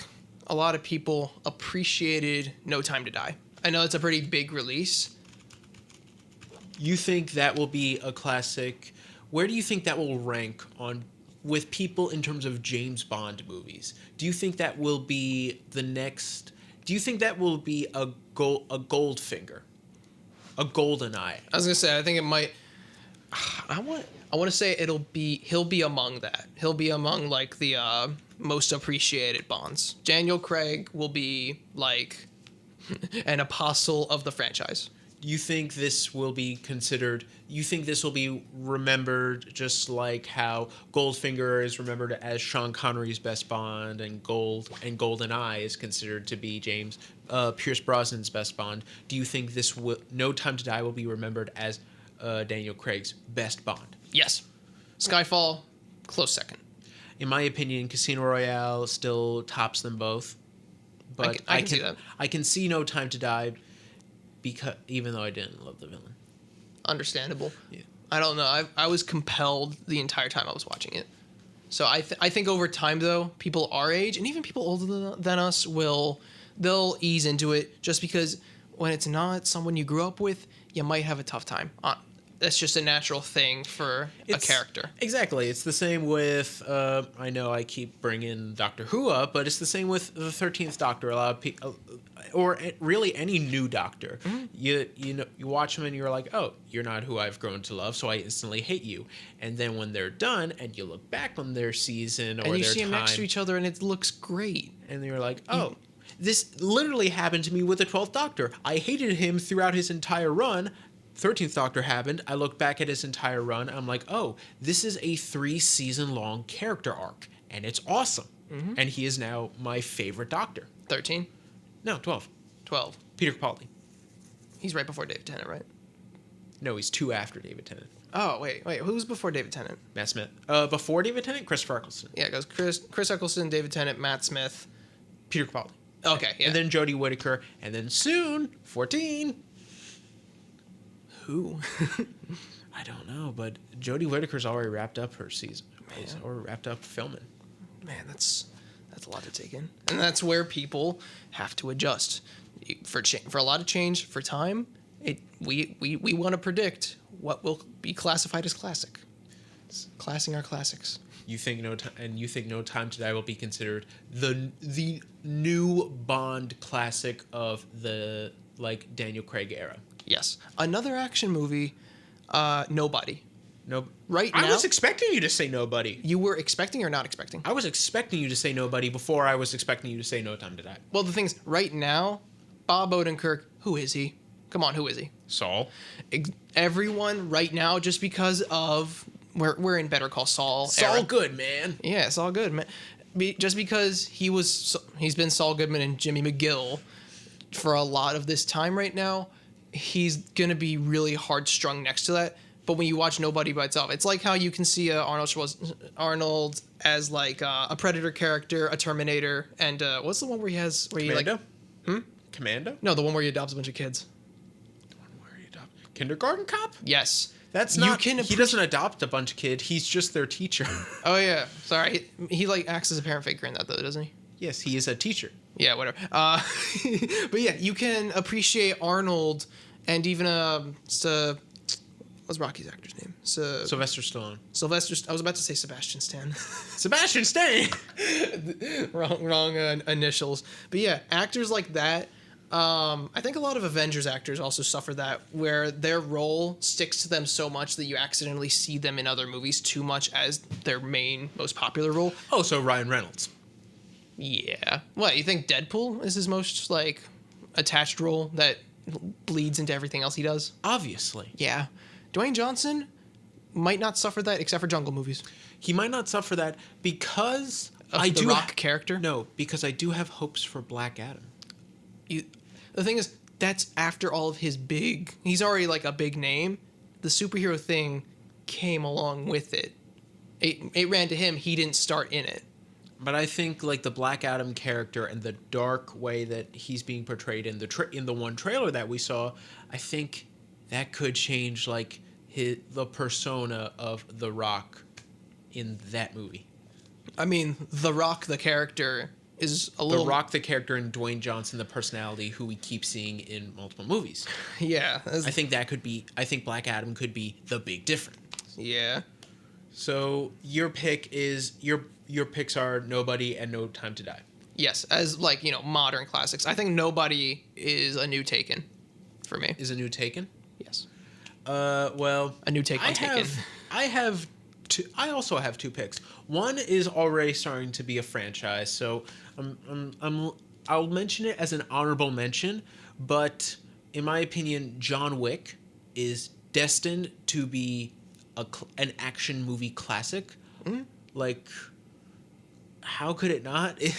a lot of people appreciated No Time to Die. I know it's a pretty big release. You think that will be a classic? Where do you think that will rank on with people in terms of James Bond movies? Do you think that will be the next... Do you think that will be a Goldfinger, a GoldenEye? I was gonna say, I think it might. I want to say he'll be among that. He'll be among like the most appreciated Bonds. Daniel Craig will be like an apostle of the franchise. You think this will be considered? You think this will be remembered just like how Goldfinger is remembered as Sean Connery's best Bond, and GoldenEye is considered to be Pierce Brosnan's best Bond? Do you think No Time to Die will be remembered as Daniel Craig's best Bond? Yes. Skyfall, close second. In my opinion, Casino Royale still tops them both. But I can see that. I can see No Time to Die. Because even though I didn't love the villain. Understandable. Yeah. I don't know. I was compelled the entire time I was watching it. So I think over time, though, people our age and even people older than us they'll ease into it, just because when it's not someone you grew up with, you might have a tough time. That's just a natural thing for a character. Exactly. It's the same with, I know I keep bringing Doctor Who up, but it's the same with the 13th Doctor. A lot of people, or really any new Doctor, you watch them and you're like, oh, you're not who I've grown to love, so I instantly hate you. And then when they're done and you look back on their season or their time, and you see them next to each other and it looks great. And you're like, oh, this literally happened to me with the 12th Doctor. I hated him throughout his entire run. 13th Doctor happened. I look back at his entire run. I'm like, oh, this is a 3-season long character arc, and it's awesome. Mm-hmm. And he is now my favorite Doctor. 13? No, 12. 12. Peter Capaldi. He's right before David Tennant, right? No, he's 2 after David Tennant. Oh, wait. Who's before David Tennant? Matt Smith. Before David Tennant, Christopher Eccleston. Yeah, it goes Chris Eccleston, David Tennant, Matt Smith. Peter Capaldi. Okay, yeah. And then Jodie Whittaker, and then soon, 14... Who? I don't know, but Jodie Whittaker's already wrapped up her season. Or wrapped up filming. Man, that's a lot to take in. And that's where people have to adjust. For a lot of change, for time, we want to predict what will be classified as classic. It's classing our classics. You think No Time to Die will be considered the new Bond classic of the Daniel Craig era? Yes. Another action movie, Nobody. No. Right now, I was expecting you to say Nobody. You were expecting or not expecting? I was expecting you to say Nobody before I was expecting you to say No Time to Die. Well, the thing is, right now, Bob Odenkirk, who is he? Come on, who is he? Saul. Everyone right now, just because of... We're in Better Call Saul. Saul Goodman. Yeah, Saul Goodman. Just because he's been Saul Goodman and Jimmy McGill for a lot of this time right now, he's going to be really hard strung next to that. But when you watch Nobody by itself, it's like how you can see Arnold as like a Predator character, a Terminator, and what's the one where Commando? Commando? No, the one where he adopts a bunch of kids. The one where he adopts... Kindergarten Cop? Yes. That's not... He doesn't adopt a bunch of kids. He's just their teacher. Oh, yeah. Sorry. He acts as a parent figure in that, though, doesn't he? Yes, he is a teacher. Yeah, whatever. But yeah, you can appreciate Arnold and even what's Rocky's actor's name? Sylvester Stallone. I was about to say Sebastian Stan. Sebastian Stan. wrong initials. But yeah, actors like that, I think a lot of Avengers actors also suffer that, where their role sticks to them so much that you accidentally see them in other movies too much as their main, most popular role. Oh, so Ryan Reynolds. Yeah. What, you think Deadpool is his most, like, attached role that bleeds into everything else he does? Obviously. Yeah. Dwayne Johnson might not suffer that except for Jungle movies. He might not suffer that because Of I the do Rock character? No, because I do have hopes for Black Adam. The thing is, that's after all of his big... He's already, like, a big name. The superhero thing came along with it. It ran to him. He didn't start in it. But I think like the Black Adam character and the dark way that he's being portrayed in the one trailer that we saw, I think that could change like the persona of The Rock in that movie. I mean, The Rock, the character, is a little... The Rock, the character, and Dwayne Johnson, the personality, who we keep seeing in multiple movies. Yeah. I think that could be... I think Black Adam could be the big difference. Yeah. So your pick is... Your picks are Nobody and No Time to Die. Yes, as, like, you know, modern classics. I think Nobody is a new Taken for me. Is a new Taken? Yes. Well... A new take on Taken. I also have two picks. One is already starting to be a franchise, so I'll mention it as an honorable mention, but in my opinion, John Wick is destined to be an action movie classic. Mm-hmm. Like, how could it not? It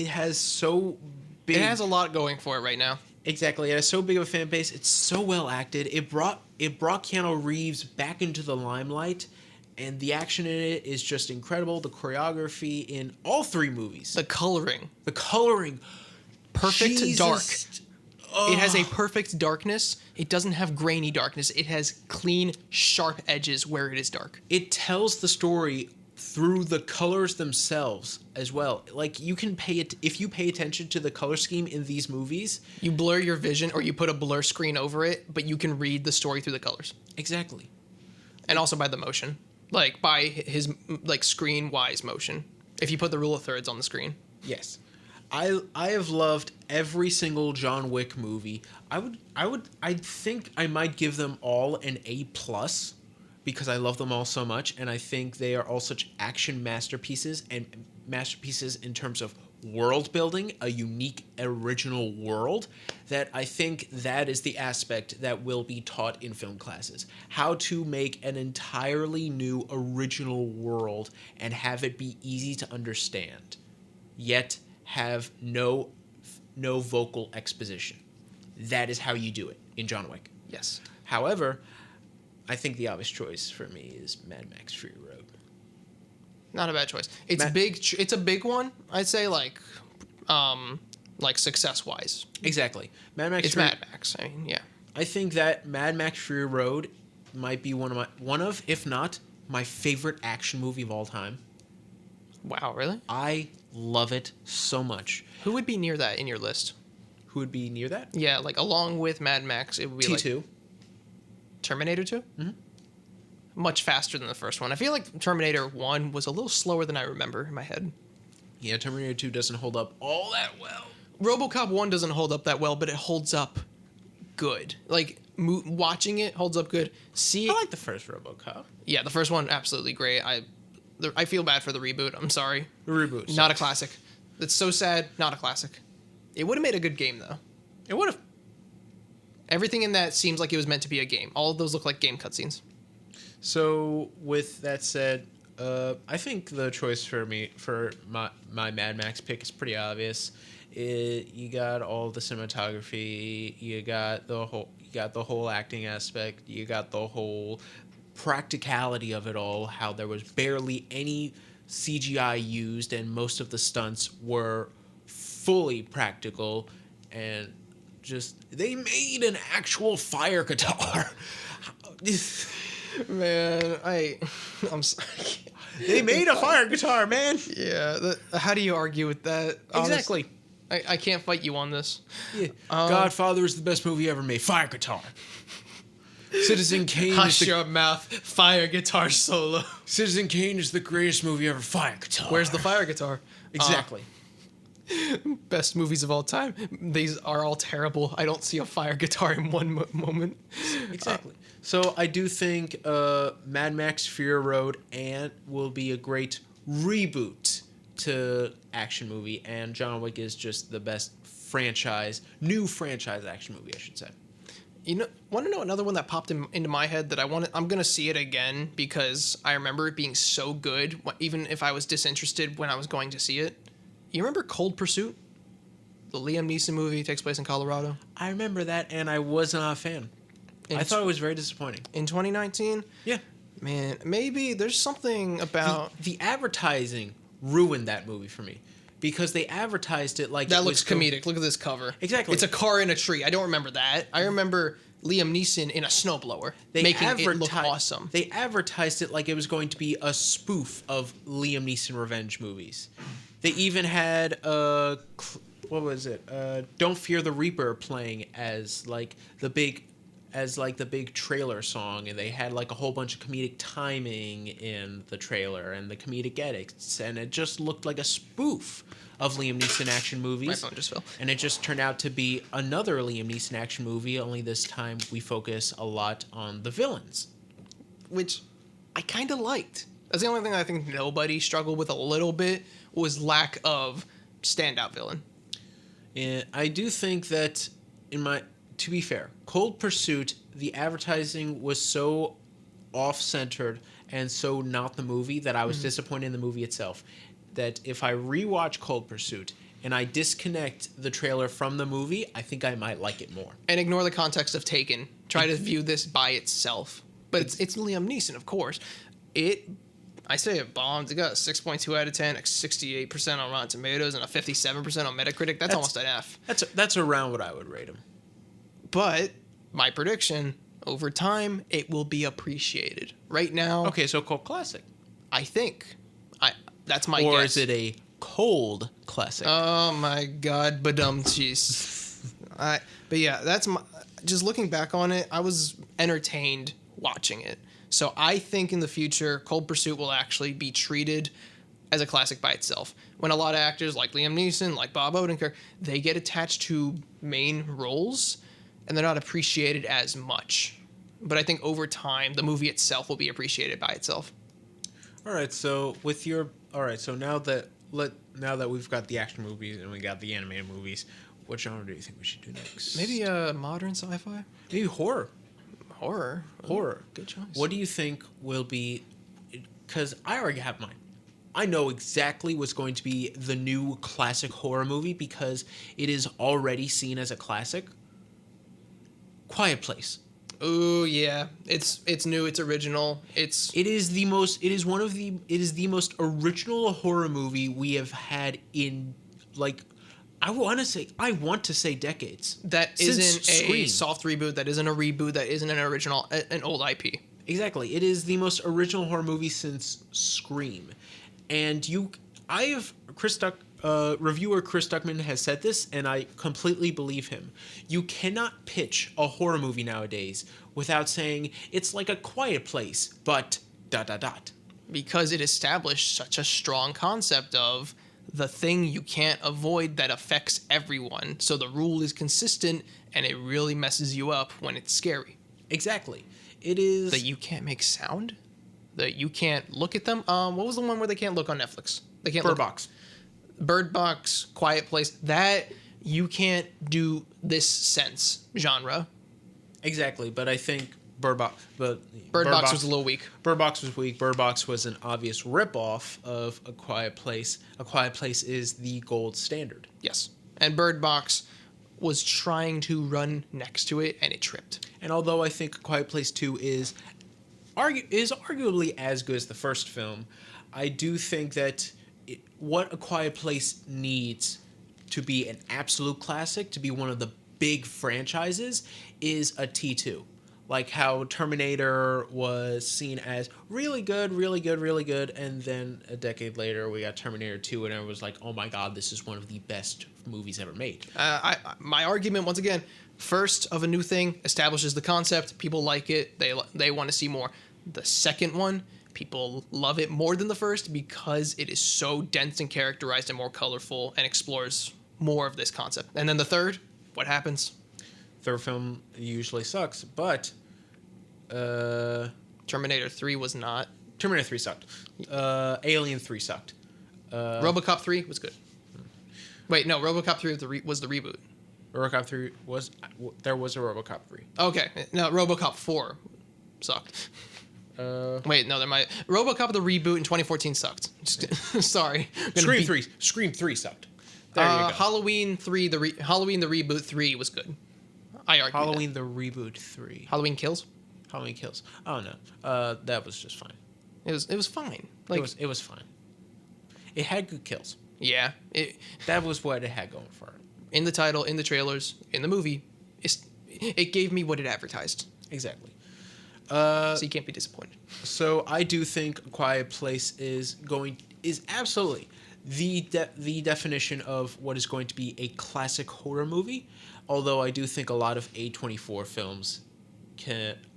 has so big... It has a lot going for it right now. Exactly. It has so big of a fan base. It's so well acted. It brought Keanu Reeves back into the limelight, and the action in it is just incredible. The choreography in all three movies. The coloring. Perfect Jesus. Dark. It has a perfect darkness. It doesn't have grainy darkness. It has clean, sharp edges where it is dark. It tells the story through the colors themselves as well. Like, you can if you pay attention to the color scheme in these movies. You blur your vision or you put a blur screen over it, but you can read the story through the colors. Exactly. And also by the motion. Like, by his, like, screen-wise motion. If you put the rule of thirds on the screen. Yes. I have loved every single John Wick movie. I think I might give them all an A+, because I love them all so much, and I think they are all such action masterpieces, and masterpieces in terms of world building, a unique original world, that I think that is the aspect that will be taught in film classes. How to make an entirely new original world and have it be easy to understand, yet have no vocal exposition. That is how you do it in John Wick. Yes. However, I think the obvious choice for me is Mad Max Fury Road. Not a bad choice. It's big. It's a big one. I'd say like success wise. Exactly. Mad Max. It's Mad Max. I mean, yeah. I think that Mad Max Fury Road might be one of, if not my favorite action movie of all time. Wow, really? I love it so much. Who would be near that in your list? Who would be near that? Yeah, like along with Mad Max, it would be T2. like Terminator 2? Mm-hmm. Much faster than the first one. I feel like Terminator 1 was a little slower than I remember in my head. Yeah, Terminator 2 doesn't hold up all that well. RoboCop 1 doesn't hold up that well, but it holds up good. Like, watching it holds up good. I like the first RoboCop. Yeah, the first one, absolutely great. I feel bad for the reboot. I'm sorry. The reboot. Not a classic. It's so sad. Not a classic. It would have made a good game, though. It would have. Everything in that seems like it was meant to be a game. All of those look like game cutscenes. So, with that said, I think the choice for my Mad Max pick is pretty obvious. You got all the cinematography. You got the whole acting aspect. You got the whole practicality of it all. How there was barely any CGI used, and most of the stunts were fully practical, and just they made an actual fire guitar. Man, I'm sorry. They made a fire guitar, man. Yeah, how do you argue with that? Exactly. I can't fight you on this. Yeah. Godfather is the best movie ever made. Fire guitar. Citizen Kane. Hush your mouth. Fire guitar solo. Citizen Kane is the greatest movie ever. Fire guitar. Where's the fire guitar? Exactly. Best movies of all time. These are all terrible. I don't see a fire guitar in one moment. Exactly. So I do think Mad Max Fury Road and will be a great reboot to action movie, and John Wick is just the best new franchise action movie, I should say. You know, want to know another one that popped into my head that I'm gonna see it again because I remember it being so good, even if I was disinterested when I was going to see it. You remember Cold Pursuit? The Liam Neeson movie takes place in Colorado. I remember that, and I was not a fan. I thought it was very disappointing. In 2019? Yeah. Man, maybe there's something about... The advertising ruined that movie for me. Because they advertised it like... That looks comedic. Look at this cover. Exactly. It's a car in a tree. I don't remember that. I remember Liam Neeson in a snowblower making it look awesome. They advertised it like it was going to be a spoof of Liam Neeson revenge movies. They even had... what was it? Don't Fear the Reaper playing as the big trailer song, and they had like a whole bunch of comedic timing in the trailer and the comedic edits, and it just looked like a spoof of Liam Neeson action movies. My phone just fell. And it just turned out to be another Liam Neeson action movie, only this time we focus a lot on the villains. Which I kind of liked. That's the only thing I think nobody struggled with a little bit was lack of standout villain. And I do think that to be fair, Cold Pursuit, the advertising was so off-centered and so not the movie that I was disappointed in the movie itself. That if I rewatch Cold Pursuit and I disconnect the trailer from the movie, I think I might like it more. And ignore the context of Taken. Try to view this by itself. But it's Liam Neeson, of course. I say it bombed. It got a 6.2 out of 10, a 68% on Rotten Tomatoes, and a 57% on Metacritic. That's almost an F. That's around what I would rate him. But my prediction, over time, it will be appreciated. Right now... Okay, so cult classic. I think. That's my guess. Or is it a cold classic? Oh my god, badum-cheese. But yeah, that's my... Just looking back on it, I was entertained watching it. So I think in the future, Cold Pursuit will actually be treated as a classic by itself. When a lot of actors like Liam Neeson, like Bob Odenkirk, they get attached to main roles, and they're not appreciated as much. But I think over time, the movie itself will be appreciated by itself. All right, so now that we've got the action movies and we got the animated movies, what genre do you think we should do next? Maybe modern sci-fi? Maybe horror. Horror. Good choice. What do you think will be... Because I already have mine. I know exactly what's going to be the new classic horror movie because it is already seen as a classic. Quiet Place. Oh yeah, it's new, it's original. It is the most original horror movie we have had in I want to say decades. That isn't a soft reboot, that isn't a reboot, that isn't an original, an old IP. Exactly. It is the most original horror movie since Scream. And reviewer Chris Duckman has said this, and I completely believe him. You cannot pitch a horror movie nowadays without saying it's like A Quiet Place, but ... Because it established such a strong concept of the thing you can't avoid that affects everyone. So the rule is consistent, and it really messes you up when it's scary. Exactly. It is... That you can't make sound? That you can't look at them? What was the one where they can't look on Netflix? They can't Bird Box. Bird Box, Quiet Place. That you can't do this sense genre. Exactly, but I think Bird Box was a little weak. Bird Box was weak. Bird Box was an obvious ripoff of A Quiet Place. A Quiet Place is the gold standard. Yes, and Bird Box was trying to run next to it, and it tripped. And although I think A Quiet Place 2 is arguably as good as the first film, I do think that what A Quiet Place needs to be an absolute classic, to be one of the big franchises, is a T2. Like how Terminator was seen as really good, and then a decade later we got Terminator 2, and everyone was like, oh my god, this is one of the best movies ever made. My argument, once again, first of a new thing, establishes the concept, people like it, they want to see more. The second one, people love it more than the first because it is so dense and characterized and more colorful and explores more of this concept. And then the third, what happens? Third film usually sucks, but Terminator 3 was not. Terminator 3 sucked. Alien 3 sucked. RoboCop 3 was good. Wait, no, RoboCop 3 was the reboot. RoboCop 3 was... There was a RoboCop 3. Okay, no, RoboCop 4 sucked. Wait, no, there might... RoboCop the reboot in 2014 sucked. Sorry. Scream 3 sucked. There you go. Halloween 3, Halloween the reboot 3 was good. I argue Halloween the reboot 3. Halloween Kills? Halloween Kills. Oh, no. That was just fine. It was fine. Like, It was fine. It had good kills. yeah. That was what it had going for it. In the title, in the trailers, in the movie, it gave me what it advertised. Exactly. So you can't be disappointed. So I do think A Quiet Place is absolutely the definition of what is going to be a classic horror movie. Although I do think a lot of A24 films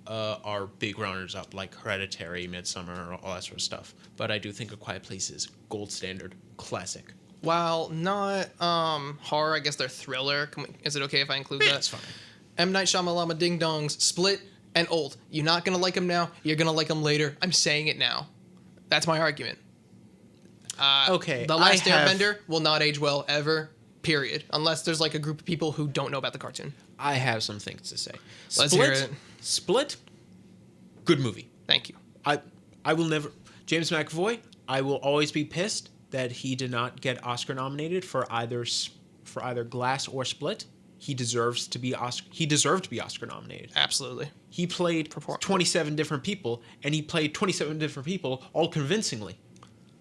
are big runners up, like Hereditary, Midsummer, all that sort of stuff. But I do think A Quiet Place is gold standard classic. While not horror, I guess they're thriller. Is it okay if I include that? That's fine. M. Night Shyamalan Ding Dongs, Split, and Old. You're not going to like them now. You're going to like them later. I'm saying it now. That's my argument. Okay. The Last Airbender will not age well ever, period. Unless there's like a group of people who don't know about the cartoon. I have some things to say. Let's hear it. Split, good movie. Thank you. I will never... James McAvoy, I will always be pissed that he did not get Oscar nominated for either Glass or Split. He deserved to be Oscar nominated. Absolutely. He played 27 different people, and he played 27 different people all convincingly.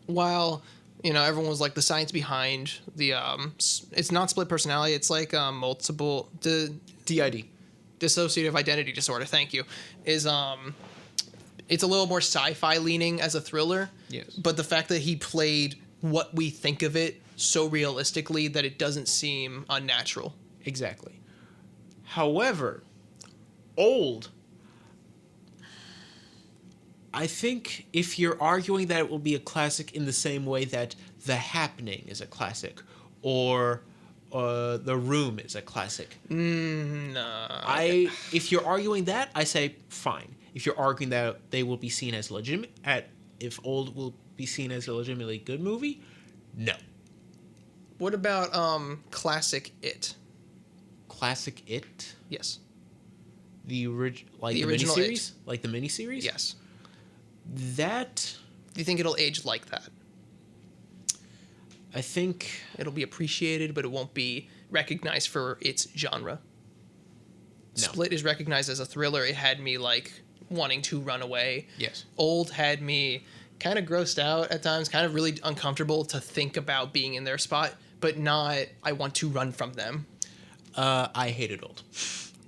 While, everyone was like the science behind the it's not split personality, it's like multiple DID. Dissociative identity disorder, thank you. Is it's a little more sci-fi leaning as a thriller. Yes. But the fact that he played what we think of it so realistically that it doesn't seem unnatural. Exactly. However, Old, I think if you're arguing that it will be a classic in the same way that The Happening is a classic, or The Room is a classic. No. If you're arguing that, I say fine. If you're arguing that they will be seen as legitimate, if Old will be seen as a legitimately good movie, no. What about classic It? Classic It? Yes. The original miniseries? Like the miniseries? Yes. That... Do you think it'll age like that? I think... It'll be appreciated, but it won't be recognized for its genre. No. Split is recognized as a thriller. It had me, wanting to run away. Yes. Old had me kind of grossed out at times, kind of really uncomfortable to think about being in their spot, but not, I want to run from them. I hated Old.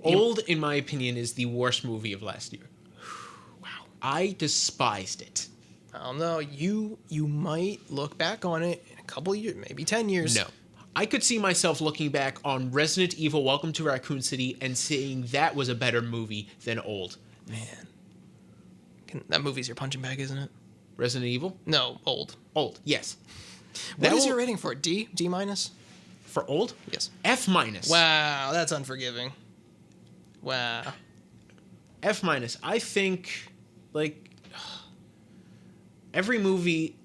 Old, in my opinion, is the worst movie of last year. Wow. I despised it. I don't know. You might look back on it in a couple of years, maybe 10 years. No. I could see myself looking back on Resident Evil Welcome to Raccoon City and saying that was a better movie than Old. Man. That movie's your punching bag, isn't it? Resident Evil? No, Old. Old, yes. What is your rating for it? D? D minus? For Old? Yes. F minus. Wow, that's unforgiving. Wow. F minus. I think, every movie,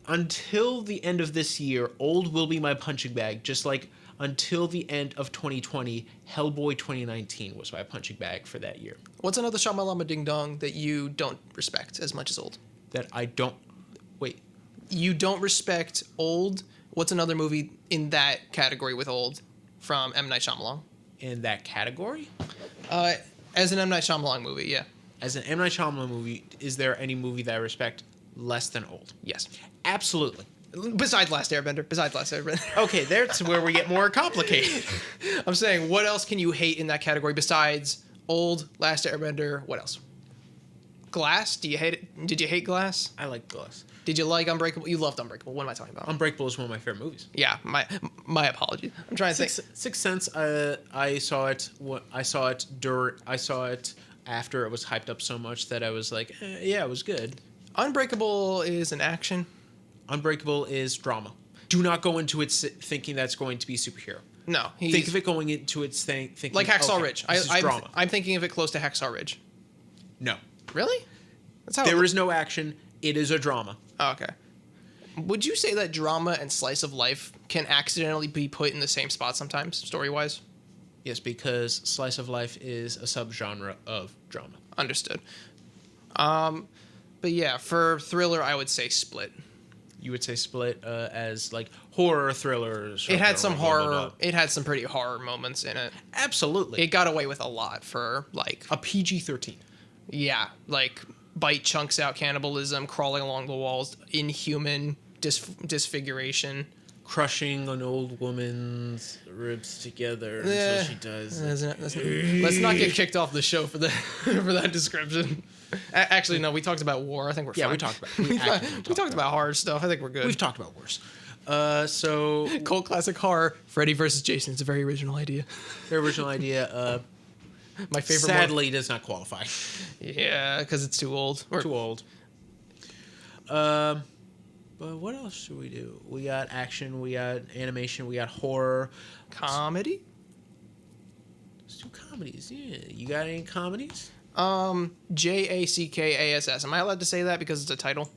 until the end of this year, Old will be my punching bag, just like until the end of 2020, Hellboy 2019 was my punching bag for that year. What's another Shyamalan Ding Dong that you don't respect as much as Old? That I don't... Wait. You don't respect Old? What's another movie in that category with Old from M. Night Shyamalan? In that category? As an M. Night Shyamalan movie, yeah. As an M. Night Shyamalan movie, is there any movie that I respect less than Old? Yes. Absolutely. Besides Last Airbender. Okay, that's where we get more complicated. I'm saying, what else can you hate in that category besides Old, Last Airbender, what else? Glass? Do you hate it? Did you hate Glass? I like Glass. Did you like Unbreakable? You loved Unbreakable. What am I talking about? Unbreakable is one of my favorite movies. Yeah, my apologies. I'm trying to think. Sixth Sense. I saw it after it was hyped up so much that I was like, yeah, it was good. Unbreakable is an action. Unbreakable is drama. Do not go into it thinking that's going to be superhero. No, Think of it going into its thinking like Hacksaw okay, Ridge. This is drama. I'm thinking of it close to Hacksaw Ridge. No, Really? That's how there is no action. It is a drama. Oh, okay. Would you say that drama and slice of life can accidentally be put in the same spot sometimes, story-wise? Yes, because slice of life is a subgenre of drama. Understood. But yeah, for thriller, I would say Split. You would say Split as like horror thrillers. It had some blah, blah, horror. blah. It had some pretty horror moments in it. Absolutely. It got away with a lot for like A PG-13. yeah, like bite chunks out cannibalism, crawling along the walls, inhuman disfiguration. Crushing an old woman's ribs together until she dies. Let's not get kicked off the show for the for that description. Actually, no. We talked about war. I think we're fine. Yeah, we talked about we talked about horror stuff. I think we're good. We've talked about worse. So Cult classic horror. Freddy versus Jason. It's a very original idea. their original idea, My favorite. sadly, does not qualify. Yeah, because it's too old. Or, Too old. But what else should we do? We got action, we got animation, we got horror. comedy. Let's do comedies. Yeah, you got any comedies? JACKASS. Am I allowed to say that because it's a title?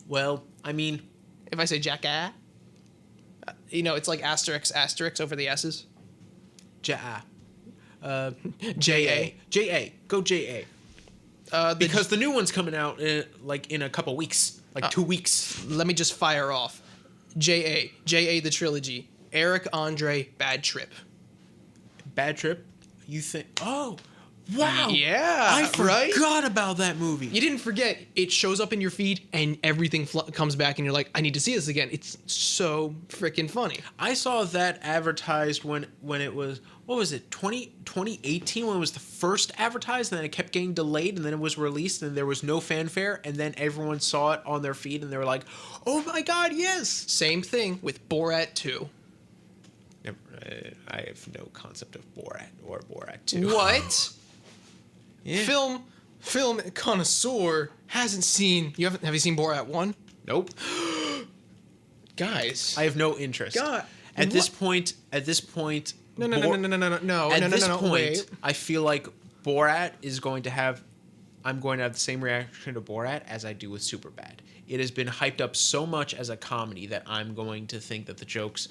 Well, I mean, If I say Jackass, it's like asterisk over the S's. JA. JA. JA. Go JA. Because the new one's coming out in a couple weeks. 2 weeks. Let me just fire off. JA the trilogy. Eric Andre Bad Trip. Bad Trip? You think... Oh, wow. Yeah, I right? forgot about that movie. You didn't forget. It shows up in your feed and everything comes back and you're like, I need to see this again. It's so freaking funny. I saw that advertised when it was... What was it? 2018 when it was the first advertised, and then it kept getting delayed, and then it was released, and there was no fanfare, and then everyone saw it on their feed, and they were like, "Oh my god, yes!" Same thing with Borat 2. I have no concept of Borat or Borat 2. What? Yeah. Film connoisseur hasn't seen. Have you seen Borat 1? Nope. Guys. I have no interest. God. At this point. No. At this point, Wait. I feel like Borat is going to have... I'm going to have the same reaction to Borat as I do with Superbad. It has been hyped up so much as a comedy that I'm going to think that the jokes...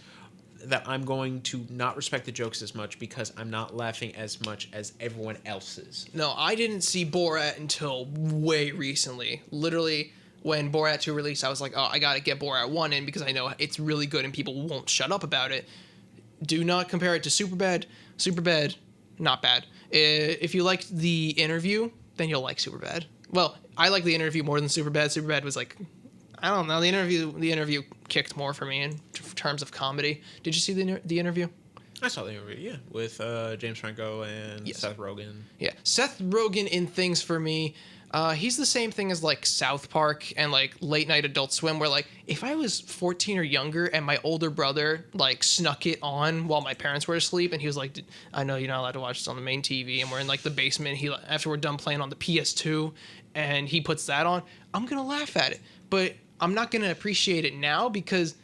That I'm going to not respect the jokes as much because I'm not laughing as much as everyone else is. No, I didn't see Borat until way recently. Literally, when Borat 2 released, I was like, oh, I gotta get Borat 1 in because I know it's really good and people won't shut up about it. Do not compare it to Superbad. Superbad, not bad. If you liked The Interview, then you'll like Superbad. Well, I like The Interview more than Superbad. Superbad was like, I don't know. The interview kicked more for me in terms of comedy. Did you see the interview? I saw the interview, yeah, with James Franco and Yes. Seth Rogen. Yeah, Seth Rogen in things for me. He's the same thing as like South Park and like Late Night Adult Swim, where like if I was 14 or younger and my older brother like snuck it on while my parents were asleep and he was like, I know you're not allowed to watch this on the main TV, and we're in like the basement. After we're done playing on the PS2 and he puts that on, I'm gonna laugh at it, but I'm not gonna appreciate it now because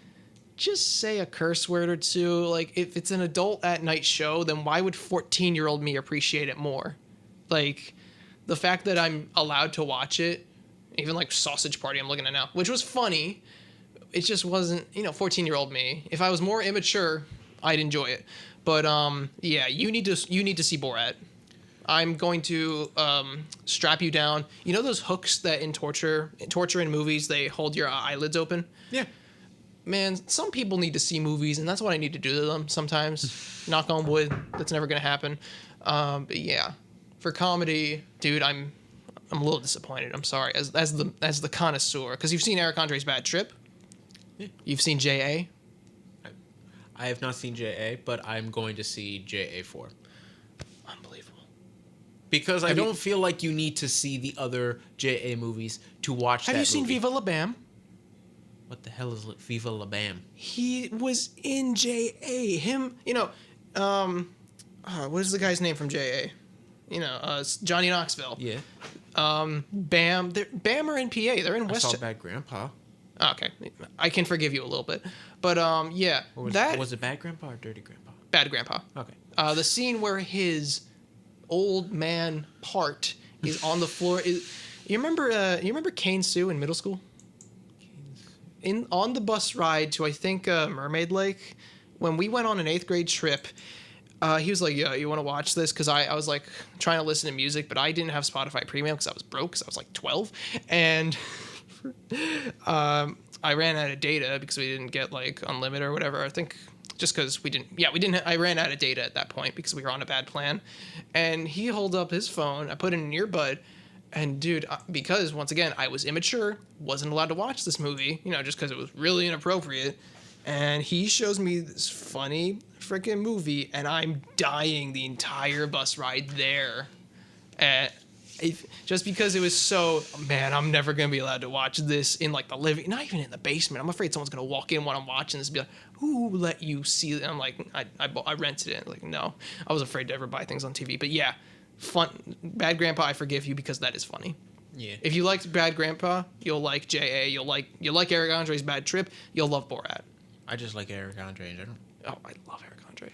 just say a curse word or two. Like if it's an adult at night show, then why would 14-year-old me appreciate it more? Like the fact that I'm allowed to watch it, even like Sausage Party I'm looking at now, which was funny, it just wasn't, 14-year-old me. If I was more immature, I'd enjoy it. But yeah, you need to see Borat. I'm going to strap you down. You know those hooks that in torture in movies, they hold your eyelids open? Yeah. Man, some people need to see movies, and that's what I need to do to them sometimes. Knock on wood, that's never going to happen. But yeah, for comedy, dude, I'm a little disappointed. I'm sorry, as the connoisseur, because you've seen Eric Andre's Bad Trip. Yeah. You've seen J.A. I have not seen J.A., but I'm going to see J.A. 4. Unbelievable. Because I don't feel like you need to see the other J.A. movies to watch that movie. Have you seen Viva La Bam? What the hell is Viva La Bam? He was in J.A. What is the guy's name from J.A.? Johnny Knoxville. Yeah. Bam are in PA. They're in I West. saw Bad Grandpa. Okay, I can forgive you a little bit, but yeah, Was it Bad Grandpa or Dirty Grandpa? Bad Grandpa. Okay. The scene where his old man part is on the floor. You remember Kane Sue in middle school? On the bus ride to I think Mermaid Lake, when we went on an 8th grade trip, he was like, "Yeah, you want to watch this?" Because I was like trying to listen to music, but I didn't have Spotify Premium because I was broke. Because I was like 12, and I ran out of data because we didn't get like unlimited or whatever. I think just because we didn't. Yeah, we didn't. I ran out of data at that point because we were on a bad plan. And he held up his phone. I put in an earbud. And dude, because once again, I was immature, wasn't allowed to watch this movie, just because it was really inappropriate. And he shows me this funny freaking movie, and I'm dying the entire bus ride there. And just because it was so, man, I'm never going to be allowed to watch this in like the living, not even in the basement. I'm afraid someone's going to walk in when I'm watching this and be like, who let you see it? And I'm like, I rented it. Like, no, I was afraid to ever buy things on TV. But yeah. Fun. Bad Grandpa, I forgive you because that is funny. Yeah. If you liked Bad Grandpa, you'll like J.A. You'll like Eric Andre's Bad Trip. You'll love Borat. I just like Eric Andre in general. Oh, I love Eric Andre.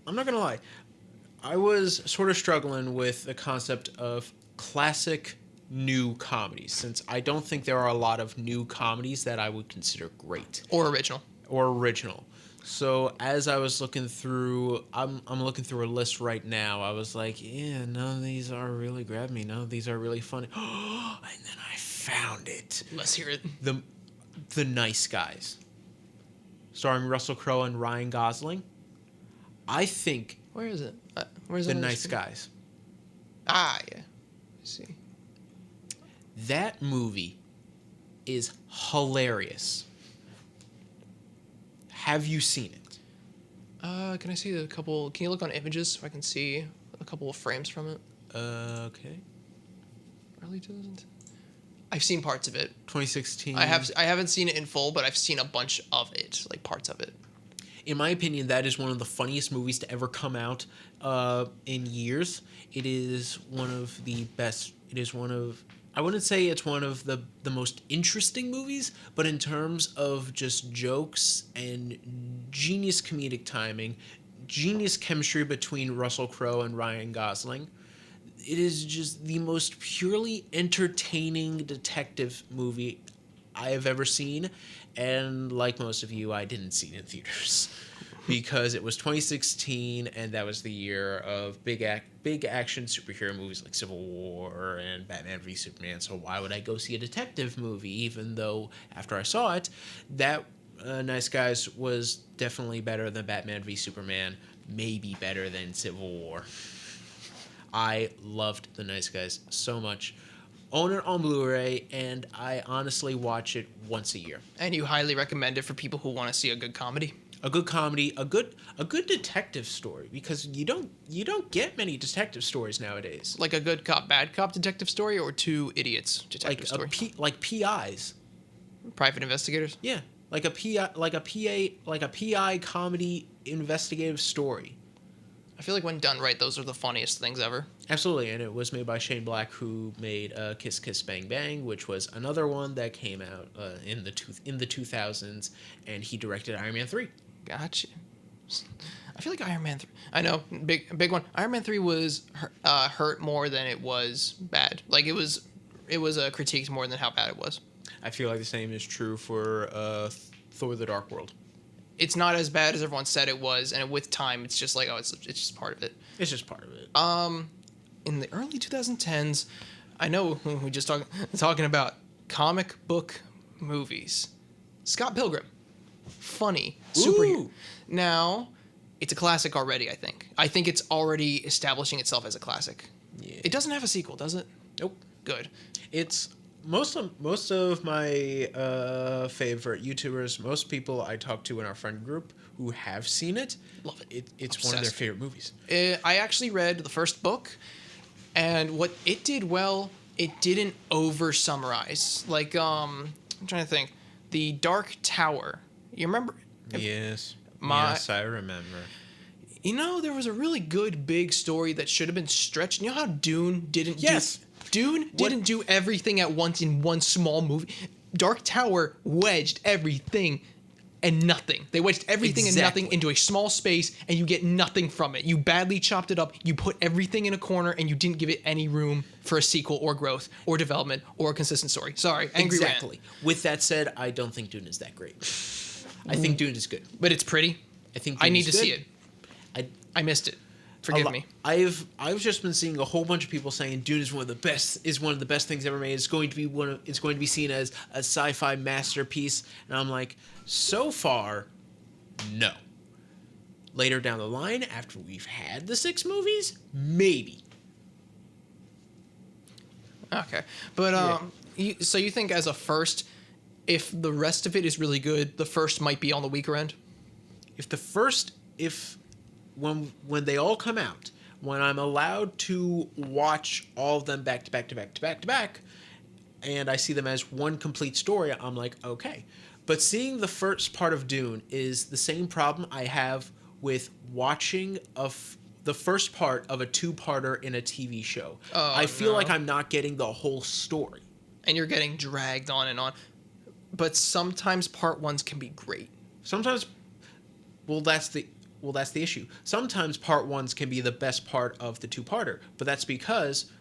I'm not gonna lie, I was sort of struggling with the concept of classic new comedies, since I don't think there are a lot of new comedies that I would consider great Or original. So as I was looking through, I'm looking through a list right now. I was like, yeah, none of these are really grabbing me. None of these are really funny. And then I found it. Let's hear it. The Nice Guys, starring Russell Crowe and Ryan Gosling. I think. Where is it? Where's The Nice Guys? Ah, yeah. Let's see. That movie is hilarious. Have you seen it? Can I see a couple? Can you look on images so I can see a couple of frames from it? Okay. Early 2000s. I've seen parts of it. 2016. I haven't seen it in full, but I've seen a bunch of it, like parts of it. In my opinion, that is one of the funniest movies to ever come out in years. It is one of the best. It is one of. I wouldn't say it's one of the most interesting movies, but in terms of just jokes and genius comedic timing, genius chemistry between Russell Crowe and Ryan Gosling, it is just the most purely entertaining detective movie I have ever seen. And like most of you, I didn't see it in theaters because it was 2016, and that was the year of big action superhero movies like Civil War and Batman v Superman. So why would I go see a detective movie? Even though after I saw it, that Nice Guys was definitely better than Batman v Superman, maybe better than Civil War. I loved The Nice Guys so much. Own it on Blu-ray, and I honestly watch it once a year. And you highly recommend it for people who want to see a good comedy? A good comedy, a good detective story, because you don't get many detective stories nowadays. Like a good cop, bad cop detective story, or two idiots detective story? Like PIs. Private investigators? Yeah, like a PI comedy investigative story. I feel like when done right, those are the funniest things ever. Absolutely, and it was made by Shane Black, who made Kiss Kiss Bang Bang, which was another one that came out in the 2000s, and he directed Iron Man 3. Gotcha. I feel like Iron Man 3... I know, big one. Iron Man 3 was hurt more than it was bad. Like, it was critiqued more than how bad it was. I feel like the same is true for Thor: The Dark World. It's not as bad as everyone said it was, and with time, it's just like, oh, it's just part of it. It's just part of it. In the early 2010s, I know we just talking about comic book movies. Scott Pilgrim, funny superhero. Now, it's a classic already. I think it's already establishing itself as a classic. Yeah. It doesn't have a sequel, does it? Nope. Good. It's most of my favorite YouTubers, most people I talk to in our friend group who have seen it, love it. It's Obsessed. One of their favorite movies. I actually read the first book, and what it did well, it didn't over summarize. Like I'm trying to think, the Dark Tower. You remember? Yes. Yes, I remember. You know, there was a really good big story that should have been stretched. You know how Dune didn't Yes. Dune didn't do everything at once in one small movie. Dark Tower wedged everything and nothing. They wedged everything and Exactly. nothing into a small space, and you get nothing from it. You badly chopped it up. You put everything in a corner, and you didn't give it any room for a sequel or growth or development or a consistent story. Sorry, angry rant. Exactly. With that said, I don't think Dune is that great. I think Dune is good. But it's pretty. I think I Dune need is to good. see it. I I missed it. Forgive me. I've just been seeing a whole bunch of people saying Dune is one of the best things ever made. It's going to be seen as a sci-fi masterpiece, and I'm like, so far, no. Later down the line, after we've had the 6 movies, maybe. Okay, but so you think as a first, if the rest of it is really good, the first might be on the weaker end? When they all come out, when I'm allowed to watch all of them back to back to back to back to back, and I see them as one complete story, I'm like, okay. But seeing the first part of Dune is the same problem I have with watching the first part of a 2-parter in a TV show. Oh, I feel no. like I'm not getting the whole story. And you're getting dragged on and on. But sometimes part ones can be great. Sometimes, that's the issue. Sometimes part 1s can be the best part of the 2-parter, but that's because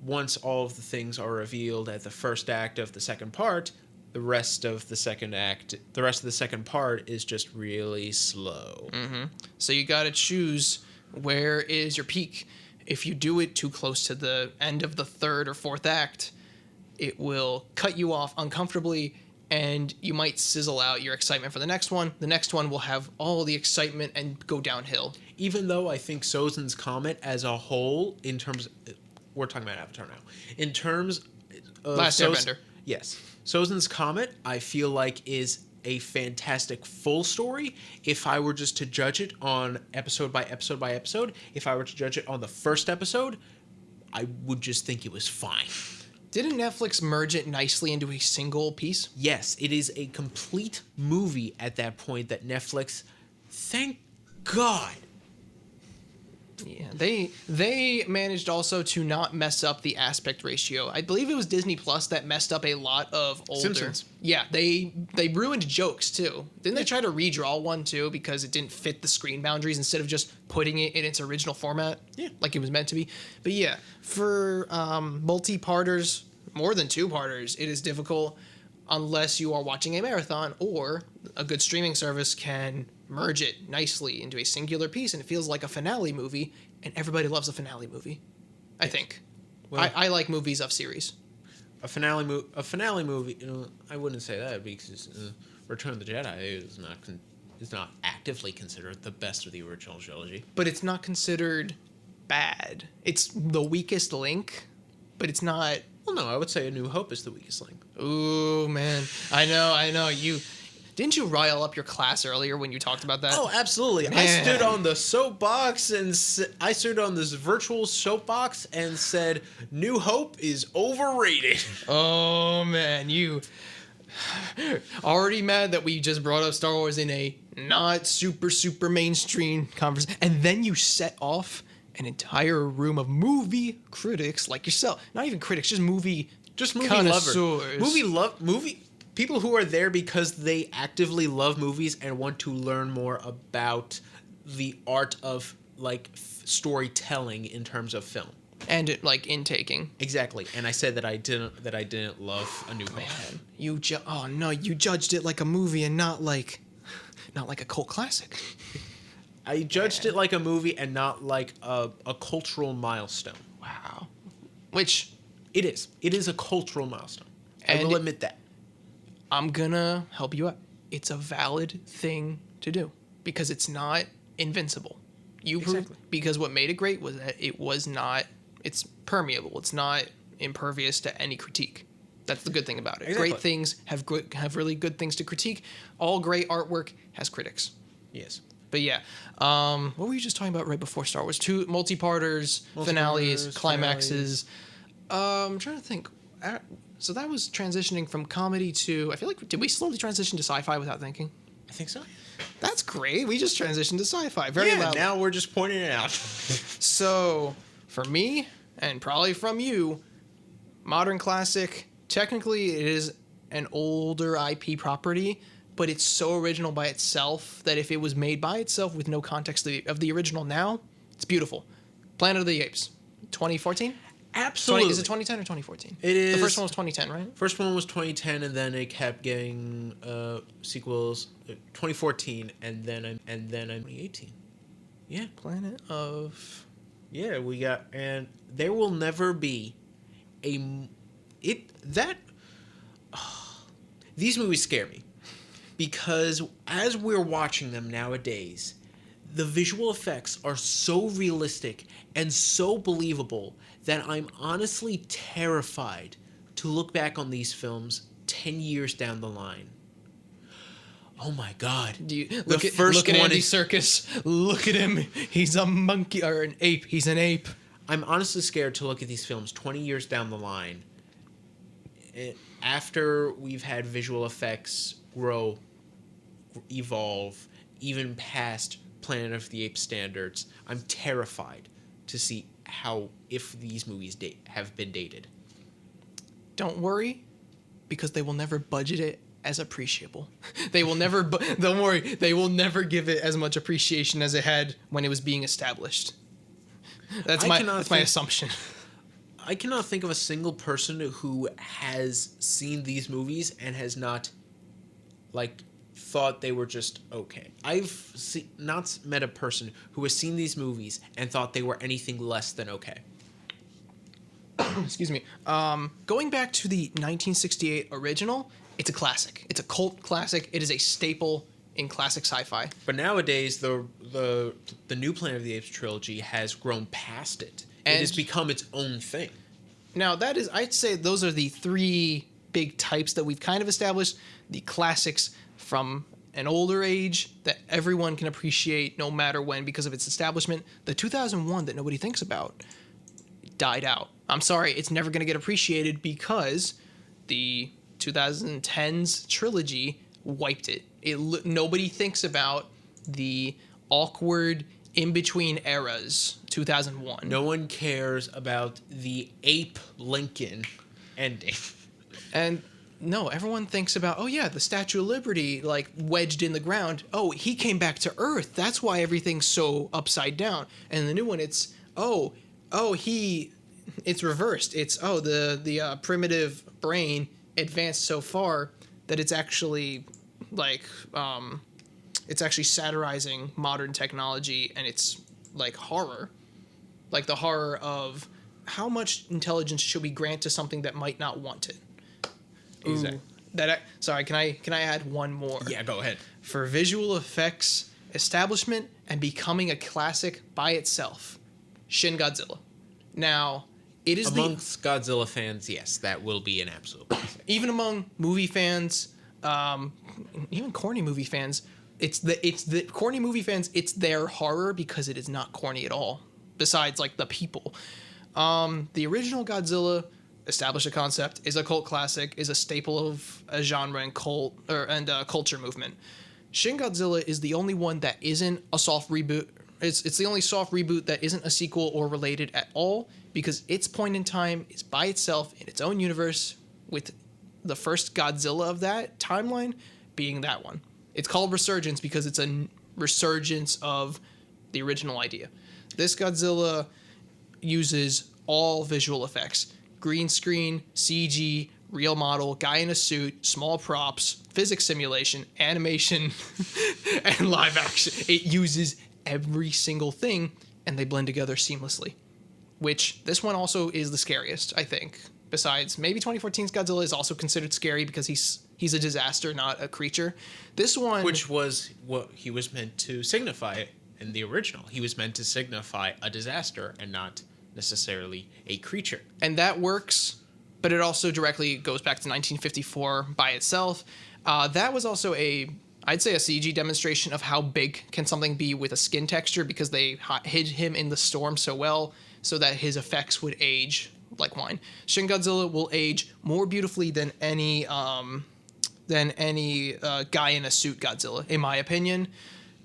once all of the things are revealed at the first act of the second part, the rest of the second part is just really slow. Mm-hmm. So you got to choose where is your peak. If you do it too close to the end of the third or fourth act, it will cut you off uncomfortably, and you might sizzle out your excitement for the next one. The next one will have all the excitement and go downhill. Even though I think Sozin's Comet as a whole, we're talking about Avatar now. In terms of Last Airbender. Yes. Sozin's Comet, I feel like, is a fantastic full story. If I were just to judge it on episode by episode by episode, if I were to judge it on the first episode, I would just think it was fine. Didn't Netflix merge it nicely into a single piece? Yes, it is a complete movie at that point that Netflix, thank God. Yeah, they managed also to not mess up the aspect ratio. I believe it was Disney Plus that messed up a lot of older. Simpsons. Yeah, they ruined jokes too. Didn't they try to redraw one too because it didn't fit the screen boundaries instead of just putting it in its original format? Yeah, like it was meant to be. But yeah, for multi-parters, more than 2-parters, it is difficult unless you are watching a marathon, or a good streaming service can merge it nicely into a singular piece, and it feels like a finale movie, and everybody loves a finale movie, I think. Well, I like movies of series. A finale movie. I wouldn't say that because Return of the Jedi is not actively considered the best of the original trilogy. But it's not considered bad. It's the weakest link, but it's not. Well, no, I would say A New Hope is the weakest link. Ooh, man. I know. Didn't you rile up your class earlier when you talked about that? Oh, absolutely. Man. I stood on the soapbox I stood on this virtual soapbox and said, New Hope is overrated. Oh, man. You already mad that we just brought up Star Wars in a not super mainstream conversation. And then you set off an entire room of movie critics like yourself. Not even critics, just movie connoisseurs. Movie people who are there because they actively love movies and want to learn more about the art of storytelling in terms of film. And intaking. Exactly. And I said that I didn't love A New Hope. Man, you judged it like a movie and not like a cult classic. I judged it like a movie and not like a cultural milestone. Wow. Which it is. It is a cultural milestone. And I will admit that. I'm gonna help you out. It's a valid thing to do because it's not invincible. Exactly. Because what made it great was that it's permeable. It's not impervious to any critique. That's the good thing about it. Exactly. Great things have really good things to critique. All great artwork has critics. Yes. But yeah, what were you just talking about right before Star Wars? 2 multi-parters, finales, climaxes. I'm trying to think. So that was transitioning from comedy to, I feel like, did we slowly transition to sci-fi without thinking? I think so. That's great. We just transitioned to sci-fi very Yeah, loudly. now we're just pointing it out. So, for me, and probably from you, modern classic, technically it is an older IP property, but it's so original by itself that if it was made by itself with no context of the original now, it's beautiful. Planet of the Apes, 2014? Absolutely. Is it 2010 or 2014? It is. The first one was 2010, right? First one was 2010, and then it kept getting sequels. 2014, and then 2018. Yeah, Planet of... yeah. We got, and there will never be these movies scare me because as we're watching them nowadays, the visual effects are so realistic and so believable that I'm honestly terrified to look back on these films 10 years down the line. Oh my God. Look at Andy Serkis. Look at him. He's a monkey or an ape. He's an ape. I'm honestly scared to look at these films 20 years down the line. After we've had visual effects grow, evolve, even past Planet of the Apes standards, I'm terrified to see if these movies have been dated. Don't worry, because they will never budget it as appreciable. They will never. Don't worry, they will never give it as much appreciation as it had when it was being established. That's my assumption. I cannot think of a single person who has seen these movies and has not, thought they were just okay. I've not met a person who has seen these movies and thought they were anything less than okay. Excuse me. Going back to the 1968 original, it's a classic. It's a cult classic. It is a staple in classic sci-fi. But nowadays, the new Planet of the Apes trilogy has grown past it. It has become its own thing. Now, I'd say those are the three big types that we've kind of established. The classics from an older age that everyone can appreciate no matter when because of its establishment. The 2001 that nobody thinks about died out. I'm sorry, it's never going to get appreciated because the 2010s trilogy wiped it. Nobody thinks about the awkward in-between eras, 2001. No one cares about the ape Lincoln ending. And no, everyone thinks about, oh yeah, the Statue of Liberty, wedged in the ground. Oh, he came back to Earth. That's why everything's so upside down. And the new one, it's, it's reversed. It's, the primitive brain advanced so far that it's actually, it's actually satirizing modern technology, and it's horror. The horror of how much intelligence should we grant to something that might not want it. Exactly. Sorry, can I add one more? Yeah, go ahead. For visual effects, establishment, and becoming a classic by itself, Shin Godzilla. Now, it is amongst Godzilla fans, yes, that will be an absolute classic. Even among movie fans, even corny movie fans, it's the corny movie fans. It's their horror because it is not corny at all. Besides, the people, the original Godzilla established a concept, is a cult classic, is a staple of a genre and culture movement. Shin Godzilla is the only one that isn't a soft reboot. It's the only soft reboot that isn't a sequel or related at all because its point in time is by itself in its own universe with the first Godzilla of that timeline being that one. It's called Resurgence because it's a resurgence of the original idea. This Godzilla uses all visual effects. Green screen, CG, real model, guy in a suit, small props, physics simulation, animation, and live action. It uses every single thing, and they blend together seamlessly. Which, this one also is the scariest, I think. Besides, maybe 2014's Godzilla is also considered scary because he's a disaster, not a creature. This one... Which was what he was meant to signify in the original. He was meant to signify a disaster and not necessarily a creature. And that works, but it also directly goes back to 1954 by itself. That was also I'd say a CG demonstration of how big can something be with a skin texture because they hid him in the storm so well so that his effects would age like wine. Shin Godzilla will age more beautifully than any than any guy in a suit Godzilla, in my opinion.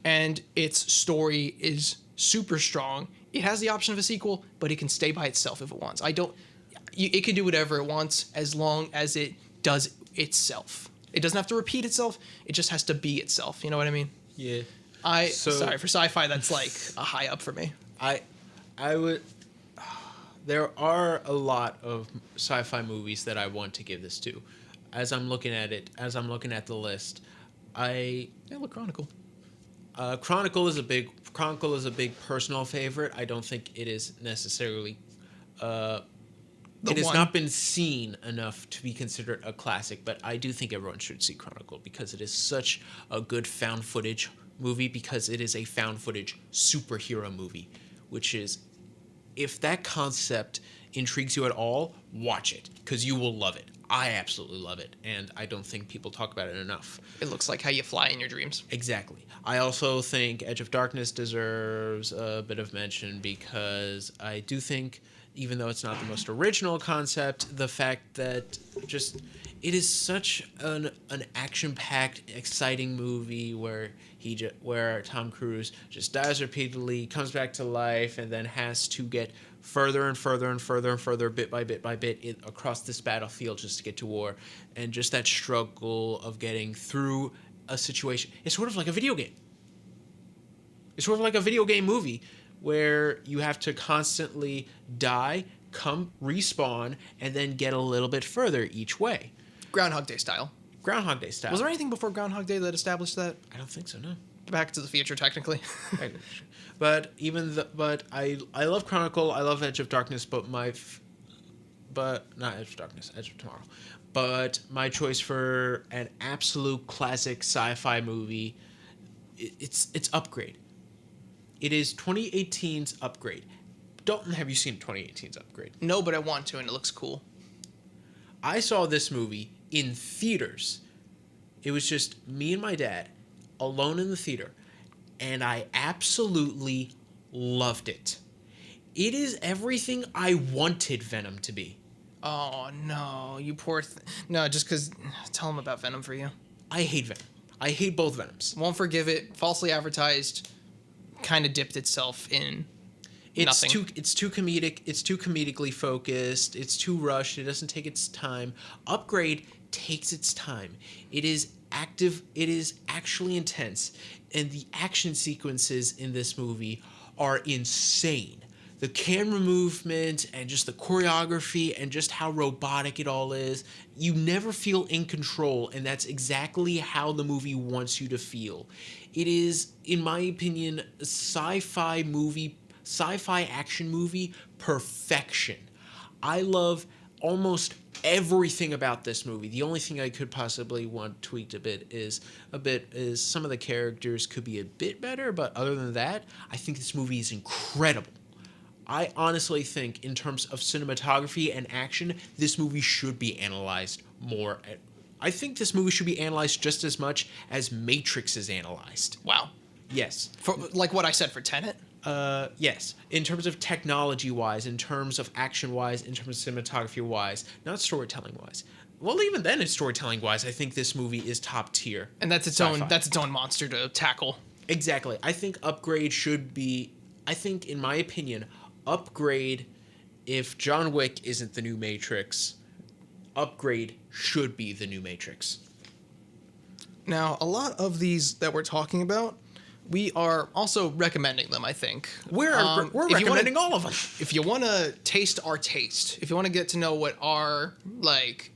And its story is super strong. It has the option of a sequel, but it can stay by itself if it wants. It can do whatever it wants as long as it does itself. It doesn't have to repeat itself. It just has to be itself. You know what I mean? Yeah. Sorry, for sci-fi, that's like a high up for me. I would. There are a lot of sci-fi movies that I want to give this to. As I'm looking at it, as I'm looking at the list, Look, Chronicle. Chronicle is a big personal favorite. I don't think it is necessarily. It has not been seen enough to be considered a classic, but I do think everyone should see Chronicle because it is such a good found footage movie, because it is a found footage superhero movie, which is, if that concept intrigues you at all, watch it because you will love it. I absolutely love it, and I don't think people talk about it enough. It looks like how you fly in your dreams. Exactly. I also think Edge of Darkness deserves a bit of mention because I do think, even though it's not the most original concept, the fact that it is such an action-packed, exciting movie where Tom Cruise just dies repeatedly, comes back to life, and then has to get further and further and further and further, bit by bit by bit, across this battlefield just to get to war, and just that struggle of getting through a situation. It's sort of like a video game. It's sort of like a video game movie where you have to constantly die, respawn, and then get a little bit further each way. Groundhog Day style. Groundhog Day style. Was there anything before Groundhog Day that established that? I don't think so, no. Back to the Future, technically. But I love Chronicle. I love Edge of Darkness, but not Edge of Darkness, Edge of Tomorrow. But my choice for an absolute classic sci-fi movie, it's Upgrade. It is 2018's Upgrade. Dalton, have you seen 2018's Upgrade? No, but I want to, and it looks cool. I saw this movie in theaters. It was just me and my dad alone in the theater, and I absolutely loved it. It is everything I wanted Venom to be. Oh, no, you poor no, just because... Tell him about Venom for you. I hate Venom. I hate both Venoms. Won't forgive it. Falsely advertised. Kind of dipped itself in nothing. It's too comedic. It's too comedically focused. It's too rushed. It doesn't take its time. Upgrade takes its time. It is active. It is actually intense, and the action sequences in this movie are insane. The camera movement and just the choreography and just how robotic it all is, you never feel in control, and that's exactly how the movie wants you to feel. It is, in my opinion, a sci-fi action movie perfection. I love almost everything about this movie. The only thing I could possibly want tweaked a bit is some of the characters could be a bit better, but other than that, I think this movie is incredible. I honestly think, in terms of cinematography and action, this movie should be analyzed more. I think this movie should be analyzed just as much as Matrix is analyzed. Wow. Yes. For, like what I said for Tenet? Yes. In terms of technology-wise, in terms of action-wise, in terms of cinematography-wise, not storytelling-wise. Well, even then, in storytelling-wise, I think this movie is top tier. And that's its own monster to tackle. Exactly. I think Upgrade should be... I think, in my opinion, Upgrade, if John Wick isn't the new Matrix, Upgrade should be the new Matrix. Now, a lot of these that we're talking about, we are also recommending them, I think. We're recommending all of them. If you want to taste our taste, if you want to get to know what our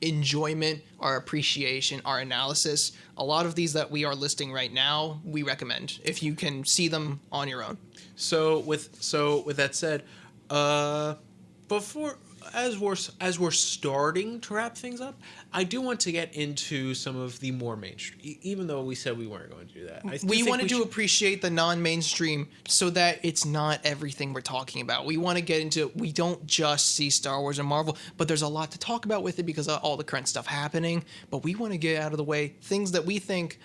enjoyment, our appreciation, our analysis, a lot of these that we are listing right now, we recommend if you can see them on your own. So with that said, as we're starting to wrap things up, I do want to get into some of the more mainstream, even though we said we weren't going to do that. We wanted to appreciate the non-mainstream so that it's not everything we're talking about. We want to get into, we don't just see Star Wars and Marvel, but there's a lot to talk about with it because of all the current stuff happening. But we want to get out of the way things that we think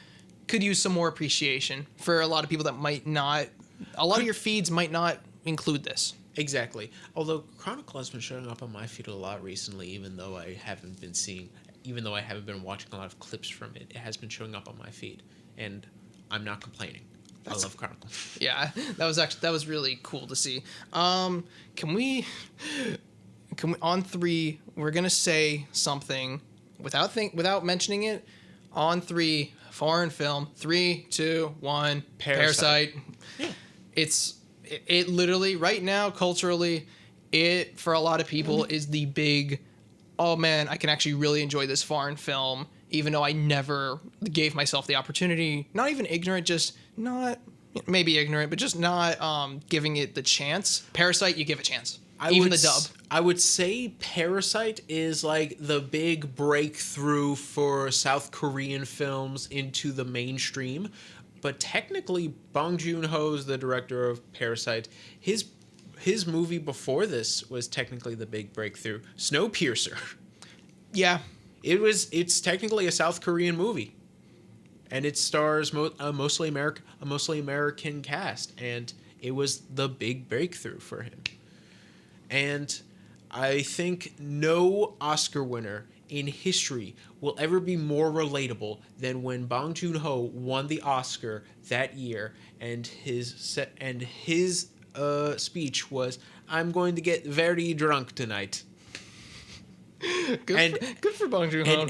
could use some more appreciation for a lot of people that might not, a lot of your feeds might not include this. Exactly. Although Chronicle has been showing up on my feed a lot recently, even though I haven't been seeing even though I haven't been watching a lot of clips from it, it has been showing up on my feed, and I'm not complaining. I love Chronicle. Yeah, that was really cool to see. Can we on 3? We're gonna say something without mentioning it. On 3, foreign film. 3, 2, 1. Parasite. Yeah. It literally right now culturally, it for a lot of people is the big. Oh man, I can actually really enjoy this foreign film, even though I never gave myself the opportunity. Not even ignorant, just not maybe ignorant, but just not giving it the chance. Parasite, you give a chance. Even the dub. I would say Parasite is like the big breakthrough for South Korean films into the mainstream. But technically, Bong Joon-ho's the director of Parasite. His movie before this was technically the big breakthrough, Snowpiercer. Yeah. It's technically a South Korean movie. And it stars a mostly American cast, and it was the big breakthrough for him. And I think no Oscar winner in history will ever be more relatable than when Bong Joon-ho won the Oscar that year, and his speech was, "I'm going to get very drunk tonight." Good for Bong Joon-ho.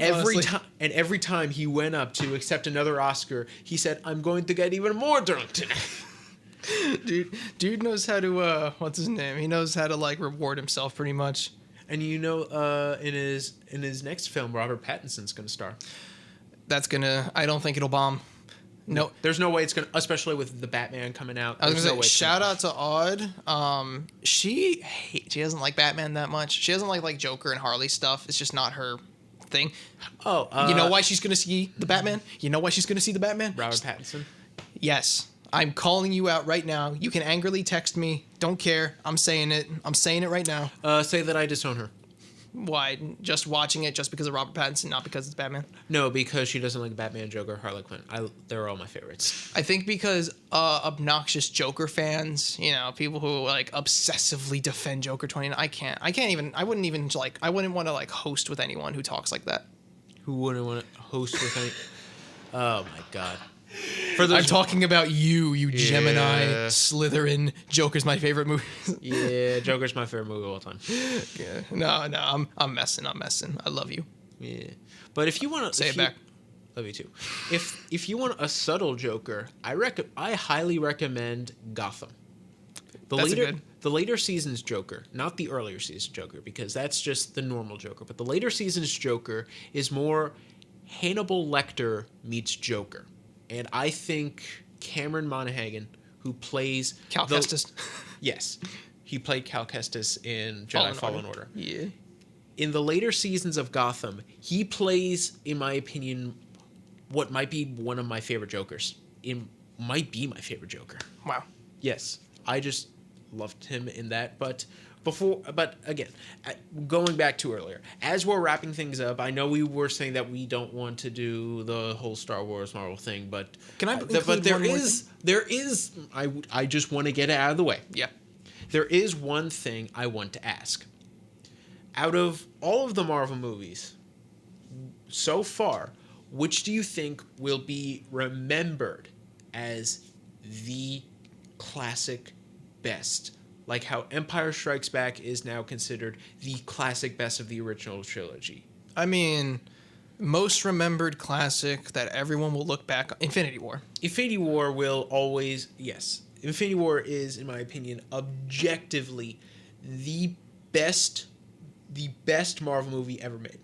And every time he went up to accept another Oscar, he said, "I'm going to get even more drunk tonight." Dude knows how to what's his name? He knows how to like reward himself pretty much. And in his next film, Robert Pattinson's going to star. I don't think it'll bomb. No, there's no way it's gonna, especially with the Batman coming out. I was gonna say, shout out to Odd. She doesn't like Batman that much. She doesn't like Joker and Harley stuff. It's just not her thing. Oh, you know why she's gonna see the Batman? Robert Pattinson. Yes, I'm calling you out right now. You can angrily text me. Don't care. I'm saying it. I'm saying it right now. Say that I disown her. Why? Just watching it just because of Robert Pattinson, not because it's Batman? No, because she doesn't like Batman, Joker, Harley Quinn. They're all my favorites. I think because obnoxious Joker fans, people who like obsessively defend Joker 29. I wouldn't want to like host with anyone who talks like that. Who wouldn't want to host with any? Oh my god. I'm talking about you Gemini, Slytherin. Joker's my favorite movie. Yeah, Joker's my favorite movie of all time. Yeah. No, I'm messing. I love you. Yeah, but if you want to say it back, love you too. If you want a subtle Joker, I highly recommend Gotham. The later season's Joker, not the earlier season's Joker, because that's just the normal Joker. But the later season's Joker is more Hannibal Lecter meets Joker. And I think Cameron Monaghan, who plays Cal Kestis. Yes, he played Cal Kestis in Jedi Fallen Order. Yeah. In the later seasons of Gotham, he plays, in my opinion, what might be one of my favorite Jokers. It might be my favorite Joker. Wow. Yes, I just loved him in that. But again, going back to earlier, as we're wrapping things up, I know we were saying that we don't want to do the whole Star Wars Marvel thing, but I just want to get it out of the way. Yeah. There is one thing I want to ask. Out of all of the Marvel movies so far, which do you think will be remembered as the classic best? Like how Empire Strikes Back is now considered the classic best of the original trilogy. I mean, most remembered classic that everyone will look back on, Infinity War. Infinity War will always, yes. Infinity War is, in my opinion, objectively the best Marvel movie ever made.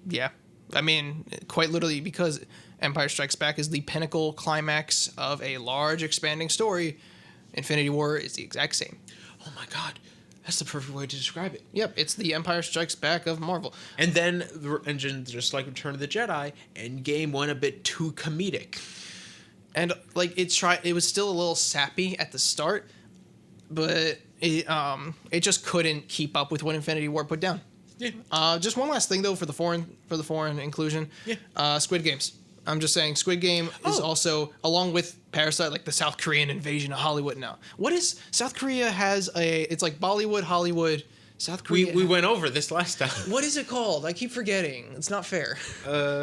Yeah. I mean, quite literally, because Empire Strikes Back is the pinnacle climax of a large expanding story. Infinity War is the exact same. Oh my god, that's the perfect way to describe it. Yep, it's the Empire Strikes Back of Marvel. And then, just like Return of the Jedi, Endgame went a bit too comedic. And like it was still a little sappy at the start, but it just couldn't keep up with what Infinity War put down. Yeah. Just one last thing though for the foreign inclusion. Yeah. Squid Games. I'm just saying, Squid Game is also, along with Parasite, like the South Korean invasion of Hollywood now. What is South Korea has it's like Bollywood, Hollywood, South Korea. We went over this last time. What is it called? I keep forgetting. It's not fair.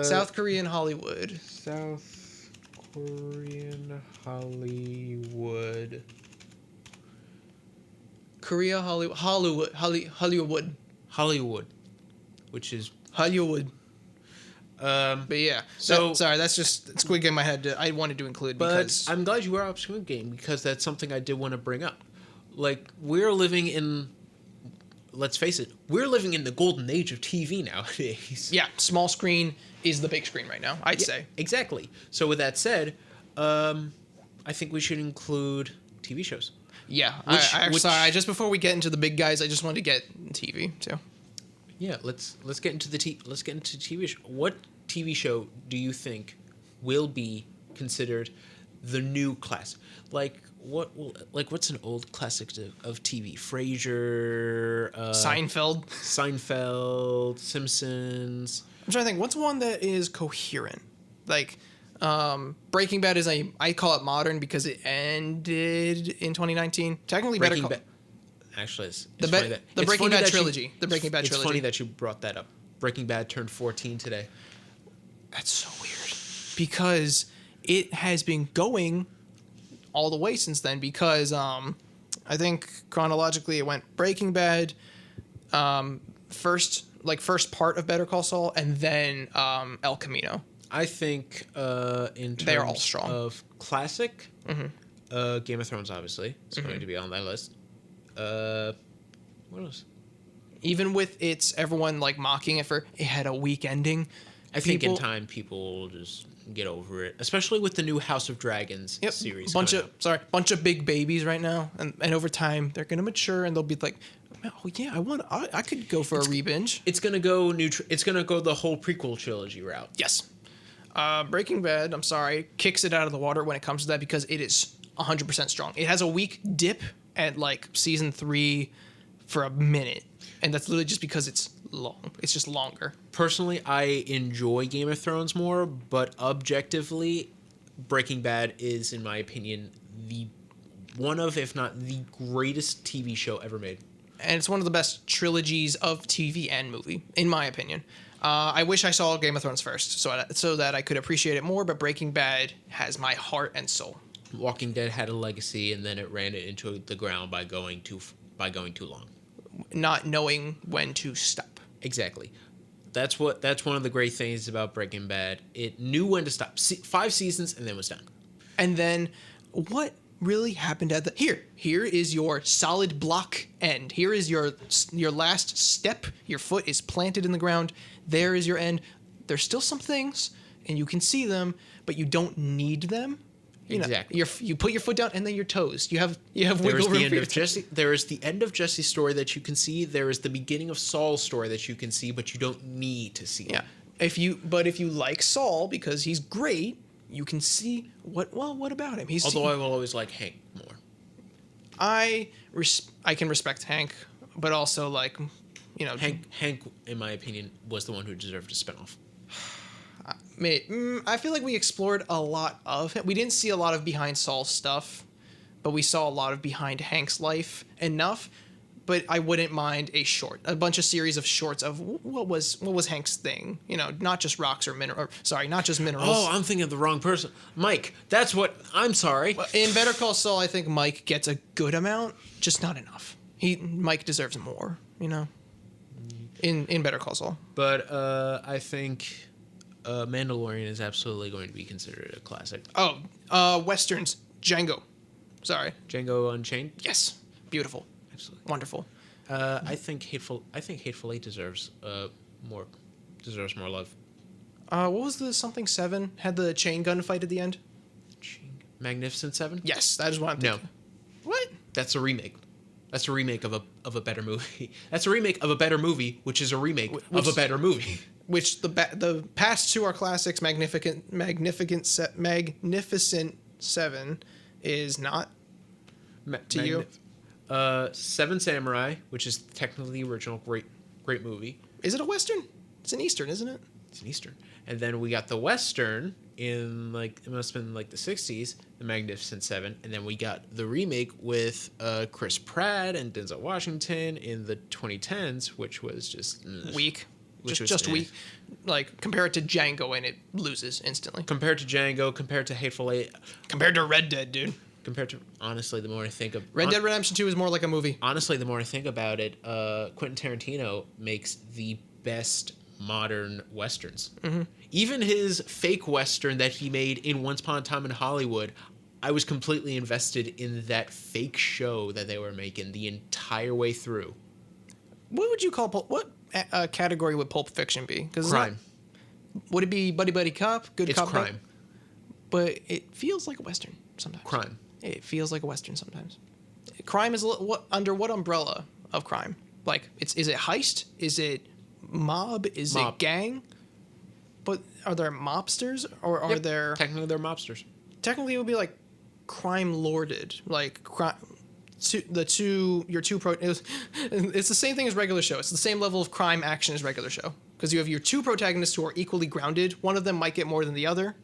South Korean Hollywood. South Korean Hollywood. Korea Hollywood. Hollywood, which is Hollywood. But yeah, so sorry, that's just Squid Game. I wanted to include because I'm glad you brought up Squid Game because that's something I did want to bring up. Like we're living in, let's face it, we're living in the golden age of TV nowadays. yeah, small screen is the big screen right now. I'd say exactly. So with that said, I think we should include TV shows. Yeah, sorry. Just before we get into the big guys, I just wanted to get TV too. Yeah, let's get into TV show. What TV show do you think will be considered the new classic? What's an old classic of TV? Frasier, Seinfeld, Simpsons. I'm trying to think. What's one that is coherent? Like Breaking Bad is I call it modern because it ended in 2019. Technically, Breaking Bad. Actually, it's the funny Breaking that Bad trilogy. The Breaking Bad trilogy. It's funny that you brought that up. Breaking Bad turned 14 today. That's so weird because it has been going all the way since then. Because I think chronologically it went Breaking Bad, first part of Better Call Saul, and then El Camino. I think in terms they're all strong. Of classic, Game of Thrones obviously is going to be on that list. What else? Even with everyone like mocking it for it had a weak ending. I think in time people will just get over it, especially with the new House of Dragons series. Bunch of big babies right now, and over time they're gonna mature and they'll be like, oh yeah, I could go for a re-binge. It's gonna go It's gonna go the whole prequel trilogy route. Yes. Breaking Bad, I'm sorry, kicks it out of the water when it comes to that because it is 100% strong. It has a weak dip at like season 3 for a minute, and that's literally just because it's long. It's just longer. Personally, I enjoy Game of Thrones more, but objectively, Breaking Bad is, in my opinion, the one of, if not the greatest TV show ever made. And it's one of the best trilogies of TV and movie, in my opinion. I wish I saw Game of Thrones first, so that I could appreciate it more. But Breaking Bad has my heart and soul. Walking Dead had a legacy, and then it ran it into the ground by going too long, not knowing when to stop. Exactly. That's one of the great things about Breaking Bad. It knew when to stop. 5 seasons and then was done. And then what really happened at the here is your solid block end. Here is your last step. Your foot is planted in the ground. There is your end. There's still some things and you can see them, but you don't need them. Exactly. You put your foot down and then you're toast. You have wiggle room. There is the end of Jesse's story that you can see. There is the beginning of Saul's story that you can see, but you don't need to see. Yeah. If you like Saul because he's great, you can see what about him? Although I will always like Hank more. I can respect Hank, but also like, Hank in my opinion was the one who deserved a spinoff. I feel like we explored a lot of him. We didn't see a lot of behind Saul's stuff, but we saw a lot of behind Hank's life enough. But I wouldn't mind a bunch of series of shorts of what was Hank's thing. Not just rocks or not just minerals. Oh, I'm thinking of the wrong person. Mike, that's what. I'm sorry. In Better Call Saul, I think Mike gets a good amount, just not enough. Mike deserves more. In Better Call Saul. But I think. Mandalorian is absolutely going to be considered a classic. Westerns. Django. Sorry. Django Unchained? Yes. Beautiful. Absolutely. Wonderful. I think Hateful Eight deserves more love. What was the something 7? Had the chain gun fight at the end? Magnificent 7? Yes, that is what I'm thinking. No. What? That's a remake. That's a remake of a better movie. That's a remake of a better movie, which is a remake of a better movie. Which the past 2 are classics. Magnificent 7 is not to you. 7 Samurai, which is technically the original, great movie. Is it a Western? It's an Eastern, isn't it? It's an Eastern. And then we got the Western, in like, it must have been like the 60s, The Magnificent Seven, and then we got the remake with Chris Pratt and Denzel Washington in the 2010s, which was just Weak. Which was Just weak. Like, compare it to Django and it loses instantly. compared to Django, compared to Hateful Eight, Compared to Red Dead, dude. compared to, honestly, the more I think of Red Dead Redemption 2 is more like a movie. honestly, the more I think about it, Quentin Tarantino makes the best modern westerns. Even his fake western that he made in Once Upon a Time in Hollywood, I was completely invested in that fake show that they were making the entire way through. What would you call what category would Pulp Fiction be? Crime. Would it be Buddy Buddy Cop? Good It's cop. crime. But it feels like a western sometimes. Crime. It feels like a western sometimes. Crime is under what umbrella of crime? Like, is it heist? Is it mob? Is Mob. it gang? But are there mobsters or are Yep. there? Technically, they're mobsters. Technically, it would be like crime lorded, like crime. It's the same thing as regular show. It's the same level of crime action as regular show because you have your two protagonists who are equally grounded. One of them might get more than the other,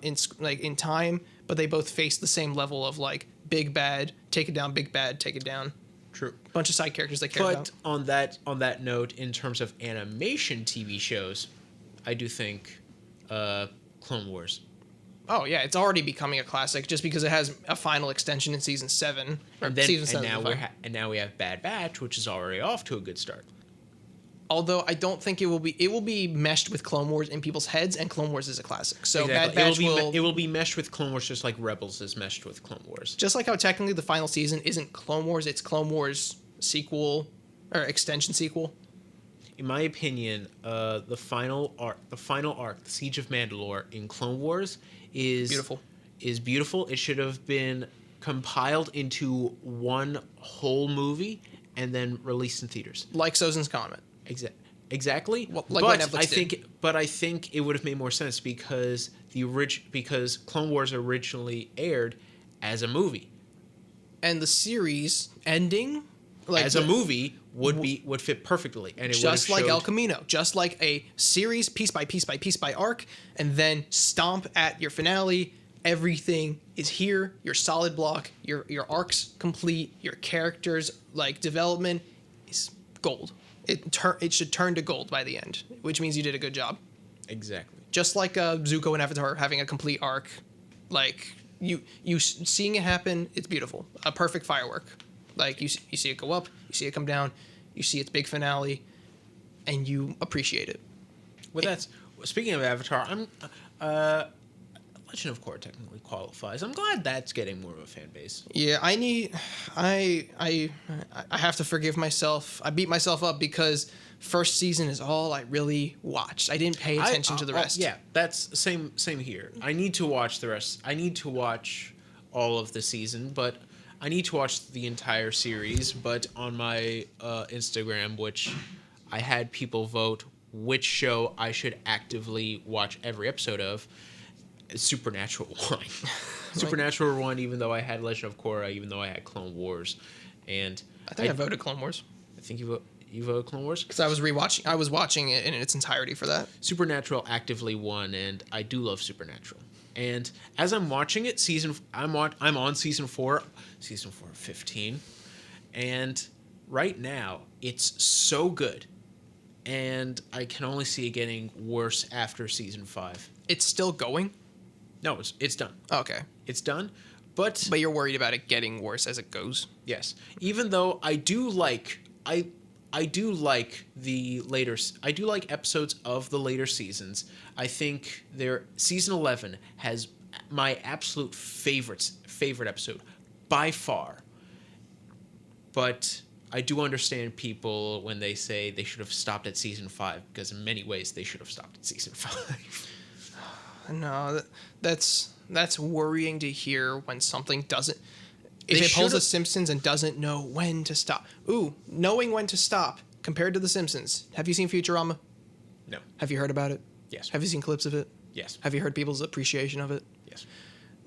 in time, but they both face the same level of like big bad, take it down, big bad, take it down. True. Bunch of side characters they care But about. on that note, in terms of animation TV shows, I do think Clone Wars. Oh yeah, it's already becoming a classic just because it has a final extension in season 7 or season 7. Now we have Bad Batch, which is already off to a good start. Although I don't think it will be meshed with Clone Wars in people's heads, and Clone Wars is a classic. So Exactly. Bad Batch it will be meshed with Clone Wars, just like Rebels is meshed with Clone Wars. just like how technically the final season isn't Clone Wars, it's Clone Wars sequel or extension sequel. In my opinion, the final arc, the Siege of Mandalore in Clone Wars is Beautiful. Is beautiful. It should have been compiled into one whole movie and then released in theaters. Like Sozin's Comet. Exactly. Well, like what Netflix I think it would have made more sense because because Clone Wars originally aired as a movie. And the series ending As a movie would fit perfectly, and it just would have like El showed- Camino, just like a series piece by piece by piece by arc, and then stomp at your finale. Everything is here. Your solid block, your arc's complete. Your characters like development is gold. It should turn to gold by the end, which means you did a good job. Exactly. Just like Zuko and Avatar having a complete arc, like you seeing it happen, it's beautiful. A perfect firework. Like you see it go up, you see it come down, you see its big finale, and you appreciate it. Well, that's speaking of Avatar. Legend of Korra technically qualifies. I'm glad that's getting more of a fan base. Yeah, I have to forgive myself. I beat myself up because first season is all I really watched. I didn't pay attention to the rest. Yeah, that's same here. I need to watch the rest. I need to watch all of the season, but I need to watch the entire series. But on my Instagram, which I had people vote which show I should actively watch every episode of, Supernatural won. Supernatural won, even though I had Legend of Korra, even though I had Clone Wars, and I think I voted Clone Wars I think you voted Clone Wars because I was watching it in its entirety for that. Supernatural actively won, and I do love Supernatural. And as I'm watching it, I'm on season 4 of 15, and right now it's so good, and I can only see it getting worse after season 5. It's still going. No, it's done. Okay, It's done, but but you're worried about it getting worse as it goes. yes, even though I do like episodes of the later seasons. I think season 11 has my absolute favorite episode by far. But I do understand people when they say they should have stopped at season 5, because in many ways they should have stopped at season 5. No, that's worrying to hear when something doesn't. If They it pulls should've- The Simpsons and doesn't know when to stop. Ooh, knowing when to stop compared to The Simpsons. Have you seen Futurama? No. Have you heard about it? Yes. Have you seen clips of it? Yes. Have you heard people's appreciation of it? Yes.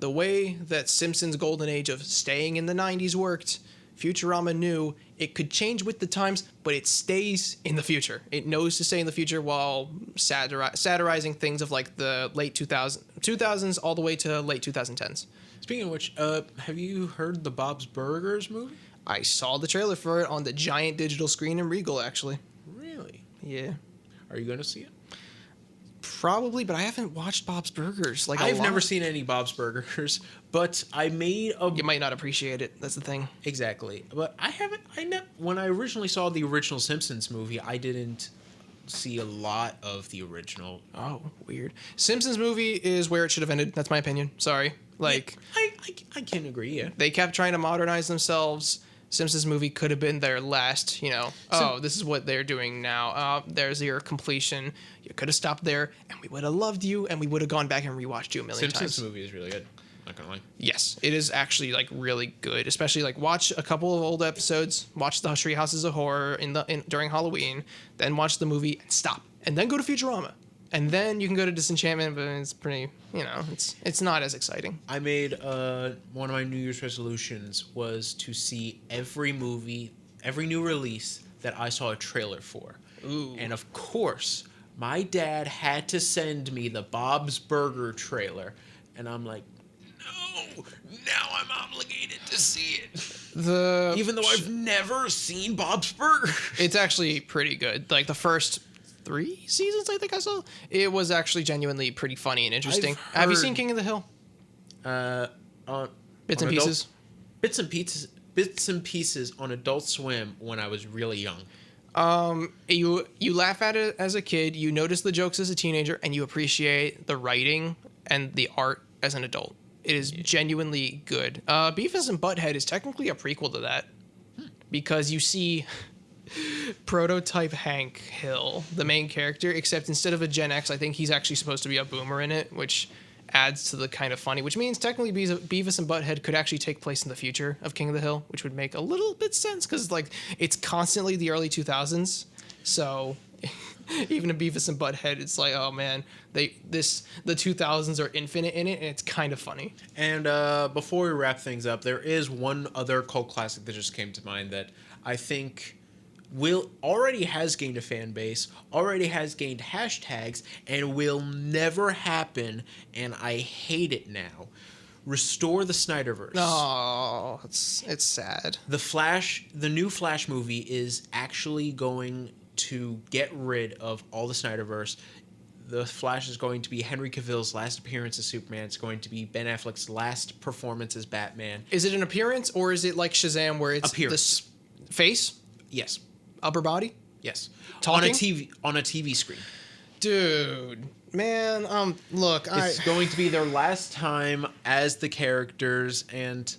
The way that Simpsons' golden age of staying in the 90s worked Futurama knew it could change with the times, but it stays in the future. It knows to stay in the future while satirizing things of like the late 2000s all the way to late 2010s. Speaking of which, have you heard the Bob's Burgers movie? I saw the trailer for it on the giant digital screen in Regal, actually. Really? Yeah. Are you going to see it? Probably, but I haven't watched Bob's Burgers. Like I've never seen any Bob's Burgers, but I made a... You might not appreciate it. That's the thing. Exactly. But I haven't... When I originally saw the original Simpsons movie, I didn't see a lot of the original. Oh, weird. Simpsons movie is where it should have ended. That's my opinion. Sorry. Like... I can agree, yeah. They kept trying to modernize themselves. Simpsons movie could have been their last, this is what they're doing now. There's your completion. You could have stopped there, and we would have loved you, and we would have gone back and rewatched you a million times. Simpsons movie is really good. Not gonna lie. Yes, it is actually like really good. Especially like watch a couple of old episodes, watch the Tree Houses of Horror during Halloween, then watch the movie and stop, and then go to Futurama. And then you can go to Disenchantment, but it's pretty, it's not as exciting. I made one of my New Year's resolutions was to see every movie, every new release that I saw a trailer for. Ooh. And of course, my dad had to send me the Bob's Burger trailer. And I'm like, no, now I'm obligated to see it. Even though I've never seen Bob's Burger. It's actually pretty good. Like the first 3 seasons, I think I saw. It was actually genuinely pretty funny and interesting. Have you seen King of the Hill? Bits and pieces. Bits and pieces on Adult Swim when I was really young. You laugh at it as a kid, you notice the jokes as a teenager, and you appreciate the writing and the art as an adult. It is genuinely good. Beavis and Butthead is technically a prequel to that because you see prototype Hank Hill, the main character, except instead of a Gen X, I think he's actually supposed to be a boomer in it, which adds to the kind of funny, which means technically Beavis and Butthead could actually take place in the future of King of the Hill, which would make a little bit sense because like it's constantly the early 2000s. So even a Beavis and Butthead, it's like, oh man, the 2000s are infinite in it, and it's kind of funny. And before we wrap things up, there is one other cult classic that just came to mind that I think already has gained a fan base, already has gained hashtags, and will never happen, and I hate it now. Restore the Snyderverse. Oh, it's sad. The new Flash movie is actually going to get rid of all the Snyderverse. The Flash is going to be Henry Cavill's last appearance as Superman. It's going to be Ben Affleck's last performance as Batman. Is it an appearance, or is it like Shazam where it's appearance? The face? Yes. Upper body? Yes. Talking? On a TV screen. Dude, man, look, it's going to be their last time as the characters, and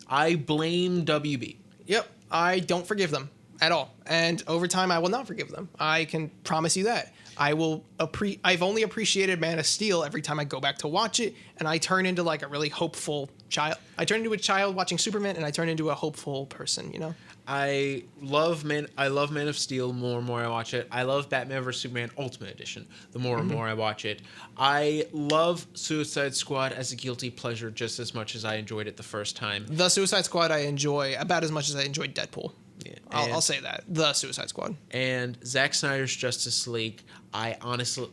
I blame WB. Yep, I don't forgive them at all, and over time I will not forgive them. I can promise you that. I've only appreciated Man of Steel every time I go back to watch it, and I turn into like a really hopeful child. I turn into a child watching Superman, and I turn into a hopeful person, I love Man of Steel more and more I watch it. I love Batman vs Superman Ultimate Edition the more and more I watch it. I love Suicide Squad as a guilty pleasure just as much as I enjoyed it the first time. The Suicide Squad I enjoy about as much as I enjoyed Deadpool. Yeah, I'll say that. The Suicide Squad. And Zack Snyder's Justice League, I honestly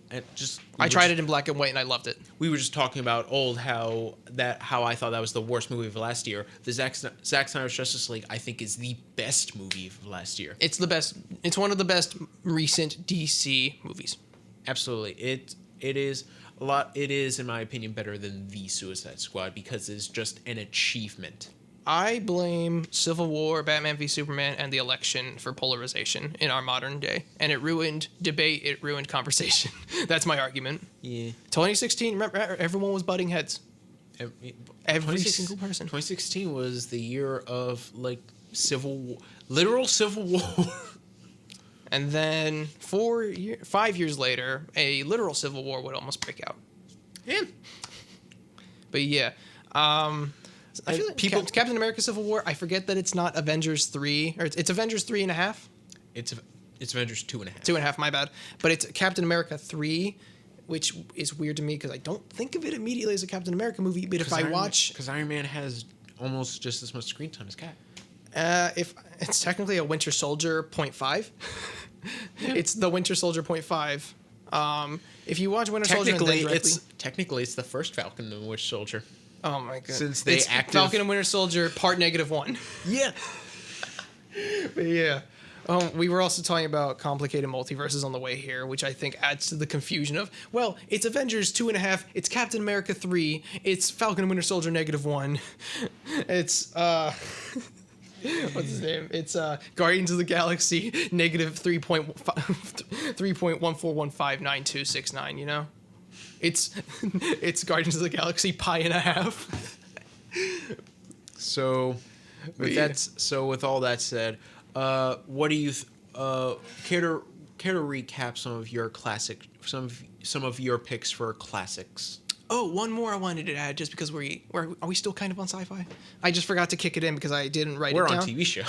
I tried it in black and white and I loved it. We were just talking about how I thought that was the worst movie of last year. The Zack Snyder's Justice League, I think, is the best movie of last year. It's the best. It's one of the best recent DC movies. Absolutely. It is a lot. It is, in my opinion, better than the Suicide Squad because it's just an achievement. I blame Civil War, Batman v Superman, and the election for polarization in our modern day. And it ruined debate, it ruined conversation. That's my argument. Yeah. 2016, remember, everyone was butting heads. Every single person. 2016 was the year of, like, literal civil war. And then 5 years later, a literal civil war would almost break out. Yeah. But yeah, I feel like Captain America Civil War, I forget that it's not Avengers 3, or it's Avengers 3.5. It's Avengers 2.5. 2.5, my bad. But it's Captain America 3, which is weird to me because I don't think of it immediately as a Captain America movie. But if I watch... Because Iron Man has almost just as much screen time as Cap. If it's technically a Winter Soldier 0.5. It's the Winter Soldier 0.5. If you watch Winter Soldier, technically it's the first Falcon and Winter Soldier. Oh my god! Since they Falcon and Winter Soldier part -1. Yeah. But yeah. We were also talking about complicated multiverses on the way here, which I think adds to the confusion of, well, it's Avengers 2.5, it's Captain America 3, it's Falcon and Winter Soldier -1, it's what's his name? It's Guardians of the Galaxy -3.14159269. You know, it's Guardians of the Galaxy pi.5. So, with all that said, what do you care to recap some of your picks for classics? Oh, one more I wanted to add, just because are we still kind of on sci-fi? I just forgot to kick it in because I didn't write it down. We're on TV show.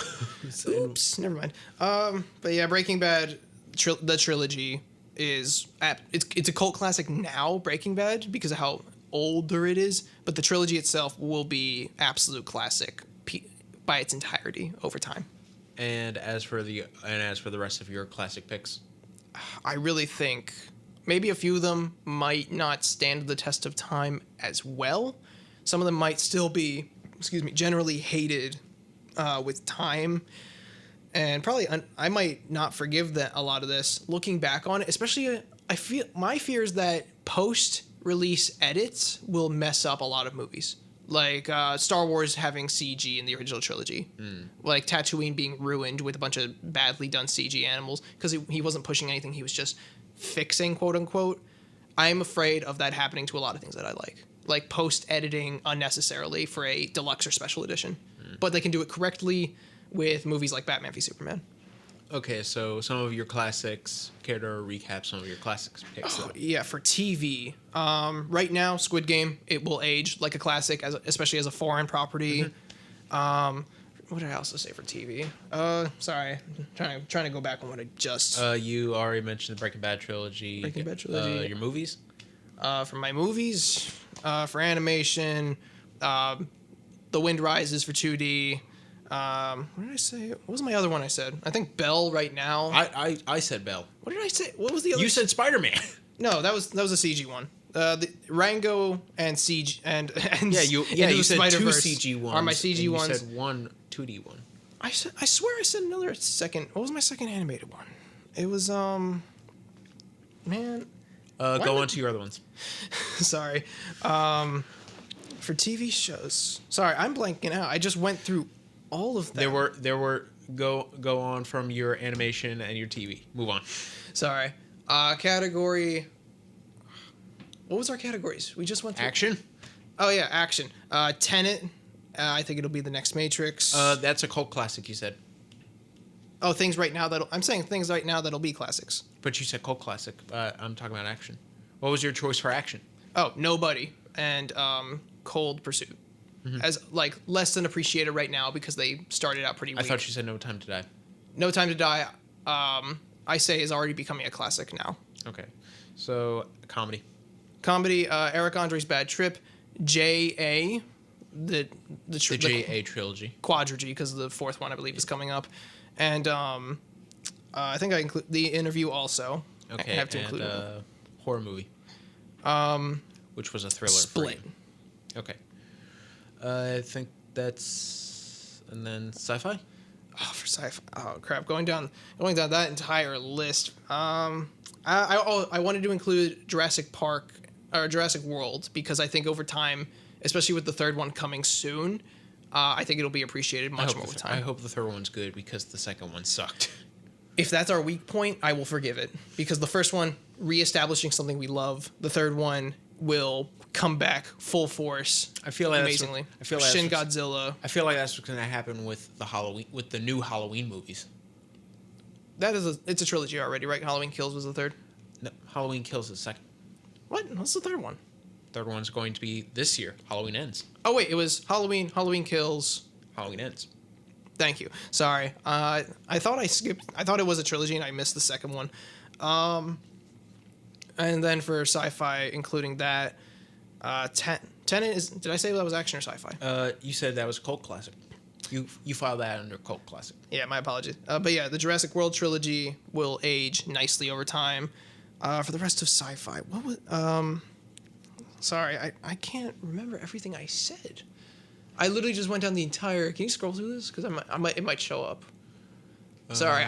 Oops, never mind. But yeah, Breaking Bad, the trilogy is it's a cult classic now, Breaking Bad, because of how older it is. But the trilogy itself will be absolute classic by its entirety over time. And as for the rest of your classic picks, I really think maybe a few of them might not stand the test of time as well. Some of them might still be, generally hated with time. And probably I might not forgive a lot of this looking back on it. Especially, my fear is that post-release edits will mess up a lot of movies. Like Star Wars having CG in the original trilogy. Like Tatooine being ruined with a bunch of badly done CG animals because he wasn't pushing anything. He was just fixing, quote unquote. I'm afraid of that happening to a lot of things that I like post-editing unnecessarily for a deluxe or special edition. But they can do it correctly with movies like Batman v Superman. Okay, so some of your classics. Care to recap some of your classics picks? Yeah, for TV. Right now, Squid Game, it will age like a classic, especially as a foreign property. Mm-hmm. What did I also say for TV? Sorry, I'm trying to go back on what I just. You already mentioned the Breaking Bad trilogy. Your movies. For my movies, for animation, The Wind Rises for 2D. What did I say? What was my other one I said? I think Belle right now. I said Belle. What did I say? What was the other? You said Spider-Man. No, that was a CG one. The Rango and CG and you said two CG ones. Are my CG ones? You said one 2D one. I swear I said another second. What was my second animated one? It was man. Go on to your other ones. Sorry. For TV shows. Sorry, I'm blanking out. I just went through all of them. There were go on from your animation and your TV. Move on. Sorry. Category. What was our categories? We just went through action. Oh yeah, action. Tenet. I think it'll be the next Matrix. That's a cult classic. You said. Oh, things right now I'm saying things right now that'll be classics. But you said cult classic. I'm talking about action. What was your choice for action? Oh, Nobody and Cold Pursuit. Mm-hmm. As like less than appreciated right now because they started out pretty weak. I thought you said No Time to Die. No Time to Die, I say is already becoming a classic now. Okay, so comedy. Eric Andre's Bad Trip, J.A. The J.A. trilogy, quadrilogy, because the fourth one I believe is coming up, and I think I include The Interview also. Okay, I have to include horror movie. Which was a thriller. Split. Okay. I think that's, and then sci-fi. Oh, for sci-fi. Oh crap! Going down that entire list. I wanted to include Jurassic Park or Jurassic World because I think over time, especially with the third one coming soon, I think it'll be appreciated much more with time. I hope the third one's good because the second one sucked. If that's our weak point, I will forgive it because the first one reestablishing something we love. The third one will come back full force. I feel like amazingly. Shin Godzilla. I feel like that's what's going to happen with the new Halloween movies. It's a trilogy already, right? Halloween Kills was the third. No, Halloween Kills is the second. What? What's the third one? Third one's going to be this year. Halloween Ends. Oh wait, it was Halloween Kills. Halloween Ends. Thank you. Sorry. I thought I skipped. I thought it was a trilogy and I missed the second one. And then for sci-fi, including that, Tenet is. Did I say that was action or sci-fi? You said that was a cult classic. You file that under cult classic. Yeah, my apologies. But yeah, the Jurassic World trilogy will age nicely over time. For the rest of sci-fi, what was sorry, I can't remember everything I said. I literally just went down the entire. Can you scroll through this? Because it might show up. Sorry,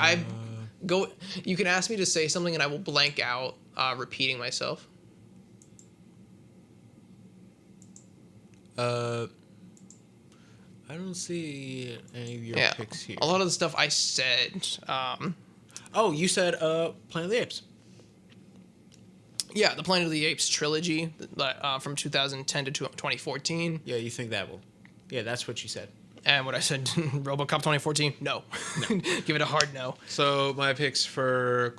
You can ask me to say something and I will blank out, repeating myself. I don't see any of your picks here. A lot of the stuff I said. Oh, you said Planet of the Apes. Yeah, the Planet of the Apes trilogy from 2010 to 2014. Yeah, you think that will? Yeah, that's what you said. And what I said, RoboCop 2014, no. Give it a hard no. So my picks for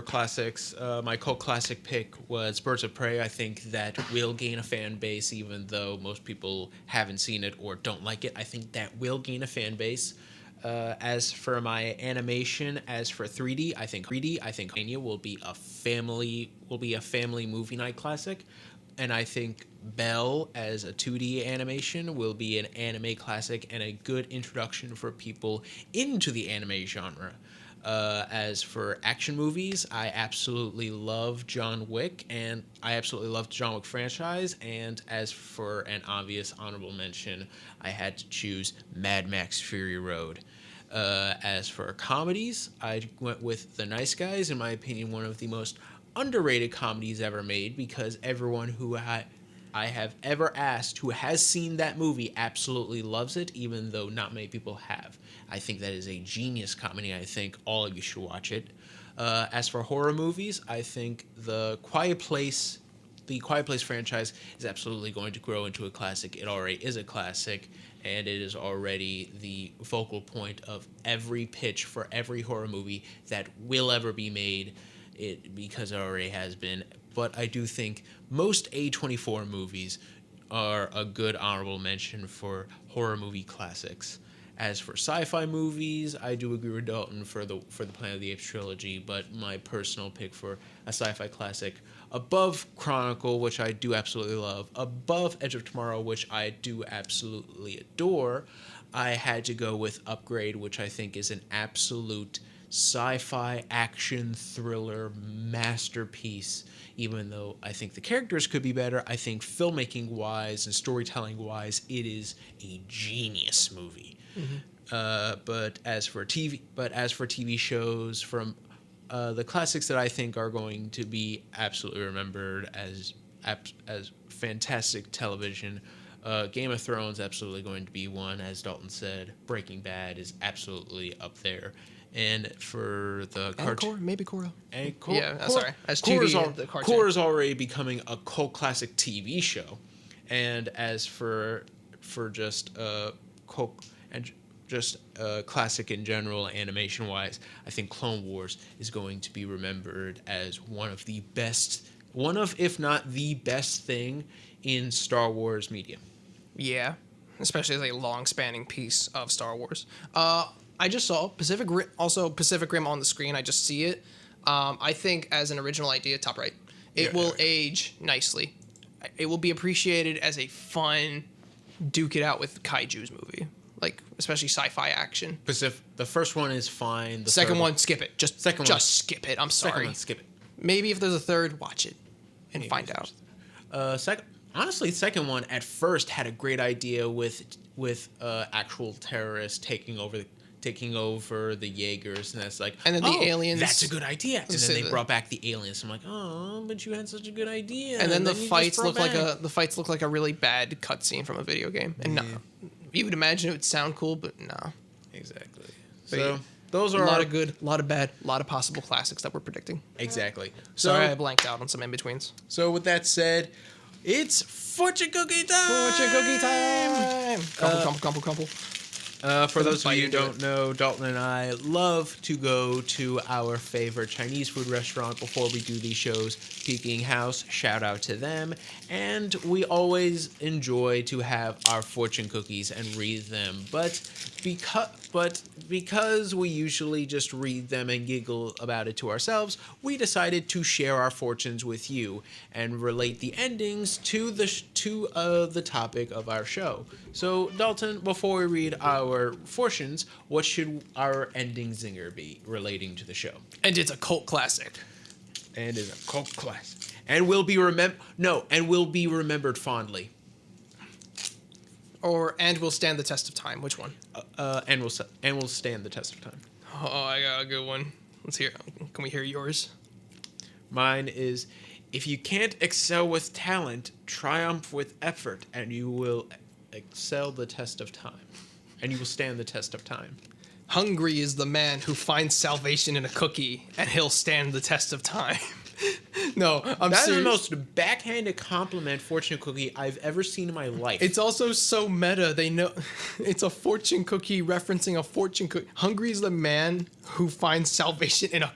classics, my cult classic pick was Birds of Prey. I think that will gain a fan base, even though most people haven't seen it or don't like it. I think that will gain a fan base. As for my animation, as for 3D, I think Anya will be a family movie night classic. And I think Belle as a 2D animation will be an anime classic and a good introduction for people into the anime genre. As for action movies, I absolutely love John Wick, and I absolutely love the John Wick franchise. And as for an obvious honorable mention, I had to choose Mad Max Fury Road. As for comedies, I went with The Nice Guys, in my opinion, one of the most underrated comedies ever made, because everyone who I have ever asked who has seen that movie absolutely loves it, even though not many people have. I think that is a genius comedy. I think all of you should watch it. As for horror movies, I think the Quiet Place franchise is absolutely going to grow into a classic. It already is a classic, and it is already the focal point of every pitch for every horror movie that will ever be made. Because it already has been. But I do think most A24 movies are a good honorable mention for horror movie classics. As for sci-fi movies, I do agree with Dalton for the Planet of the Apes trilogy, but my personal pick for a sci-fi classic, above Chronicle, which I do absolutely love, above Edge of Tomorrow, which I do absolutely adore, I had to go with Upgrade, which I think is an absolute sci-fi action thriller masterpiece. Even though I think the characters could be better, I think filmmaking wise and storytelling wise, it is a genius movie. Mm-hmm. But as for TV shows, from the classics that I think are going to be absolutely remembered as fantastic television, Game of Thrones absolutely going to be one. As Dalton said, Breaking Bad is absolutely up there. And for the cartoon, maybe Korra. Sorry. As TV, the cartoon. Korra is already becoming a cult classic TV show. And as for just cult and just classic in general, animation wise, I think Clone Wars is going to be remembered as one of, if not the best thing in Star Wars media. Yeah, especially as a long-spanning piece of Star Wars. I just saw Pacific Rim on the screen. I just see it. I think as an original idea, top right, it will age nicely. It will be appreciated as a fun, duke it out with kaijus movie, like especially sci-fi action. The first one is fine. The second one, skip it. Just skip it. I'm sorry. Second one, skip it. Maybe if there's a third, watch it and find out. Honestly, the second one at first had a great idea with actual terrorists taking over the Jaegers, and that's like, and then the aliens. That's a good idea. And then they brought back the aliens. I'm like, oh, but you had such a good idea. And then the fights look like a really bad cutscene from a video game. And no, you would imagine it would sound cool, but no. Exactly. But so those are a lot of good, a lot of bad, a lot of possible classics that we're predicting. Exactly. Sorry, I blanked out on some in betweens. So with that said, it's fortune cookie time. Fortune cookie time. Crumple. For those of you who don't know, Dalton and I love to go to our favorite Chinese food restaurant before we do these shows, Peking House. Shout out to them. And we always enjoy to have our fortune cookies and read them. But because we usually just read them and giggle about it to ourselves, we decided to share our fortunes with you and relate the endings to the topic of our show. So, Dalton, before we read our our fortunes, what should our ending zinger be relating to the show? And it's a cult classic. And is a cult classic. And will be remembered fondly. And will stand the test of time. Which one? And will stand the test of time. Oh, I got a good one. Let's hear. Can we hear yours? Mine is, if you can't excel with talent, triumph with effort, and you will excel the test of time. And you will stand the test of time. Hungry is the man who finds salvation in a cookie, and he'll stand the test of time. No, That's serious. the most backhanded compliment fortune cookie I've ever seen in my life. It's also so meta. They know it's a fortune cookie referencing a fortune cookie. Hungry is the man who finds salvation in a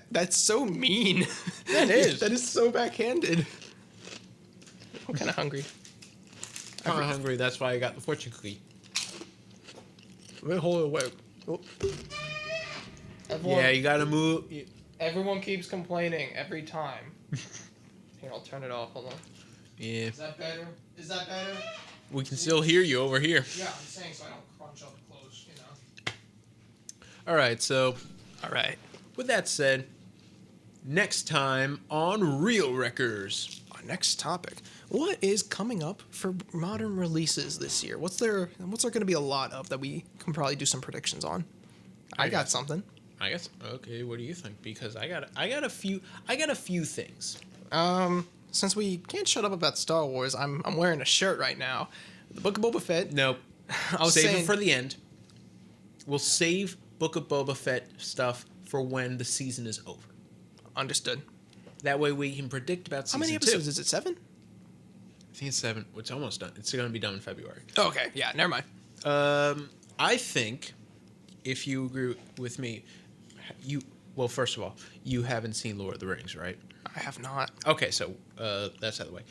that's so mean. That is. That is so backhanded. I'm kind of hungry. I'm hungry. That's why I got the fortune cookie. Wait, hold it. Wait. Oh. Yeah, you gotta move. Everyone keeps complaining every time. Here, I'll turn it off. Hold on. Yeah. Is that better? Is that better? We can still hear you over here. Yeah, I'm saying so I don't crunch up close, you know. All right, so All right. with that said, next time on Real Wreckers. Our next topic. What is coming up for modern releases this year? What's there going to be a lot of that we can probably do some predictions on? I got something. I guess. Okay, what do you think? Because I got a few things. Since we can't shut up about Star Wars, I'm wearing a shirt right now. The Book of Boba Fett. Nope. I was Save saying, it for the end. We'll save Book of Boba Fett stuff for when the season is over. Understood. That way we can predict about season 2. How many episodes is it? 7? I think it's 7. It's almost done. It's going to be done in February. Okay, yeah, never mind. I think, if you agree with me, first of all, you haven't seen Lord of the Rings, right? I have not. Okay, so that's out of the way.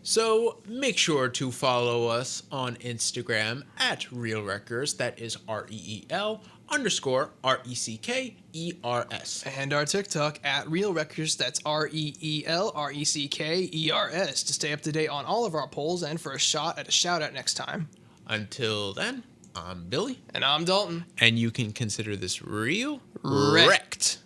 So make sure to follow us on Instagram at Real Wreckers. That is REL_RECKERS. And our TikTok at Real Wreckers. That's REELRECKERS to stay up to date on all of our polls and for a shot at a shout out next time. Until then, I'm Billy. And I'm Dalton. And you can consider this real Wrecked.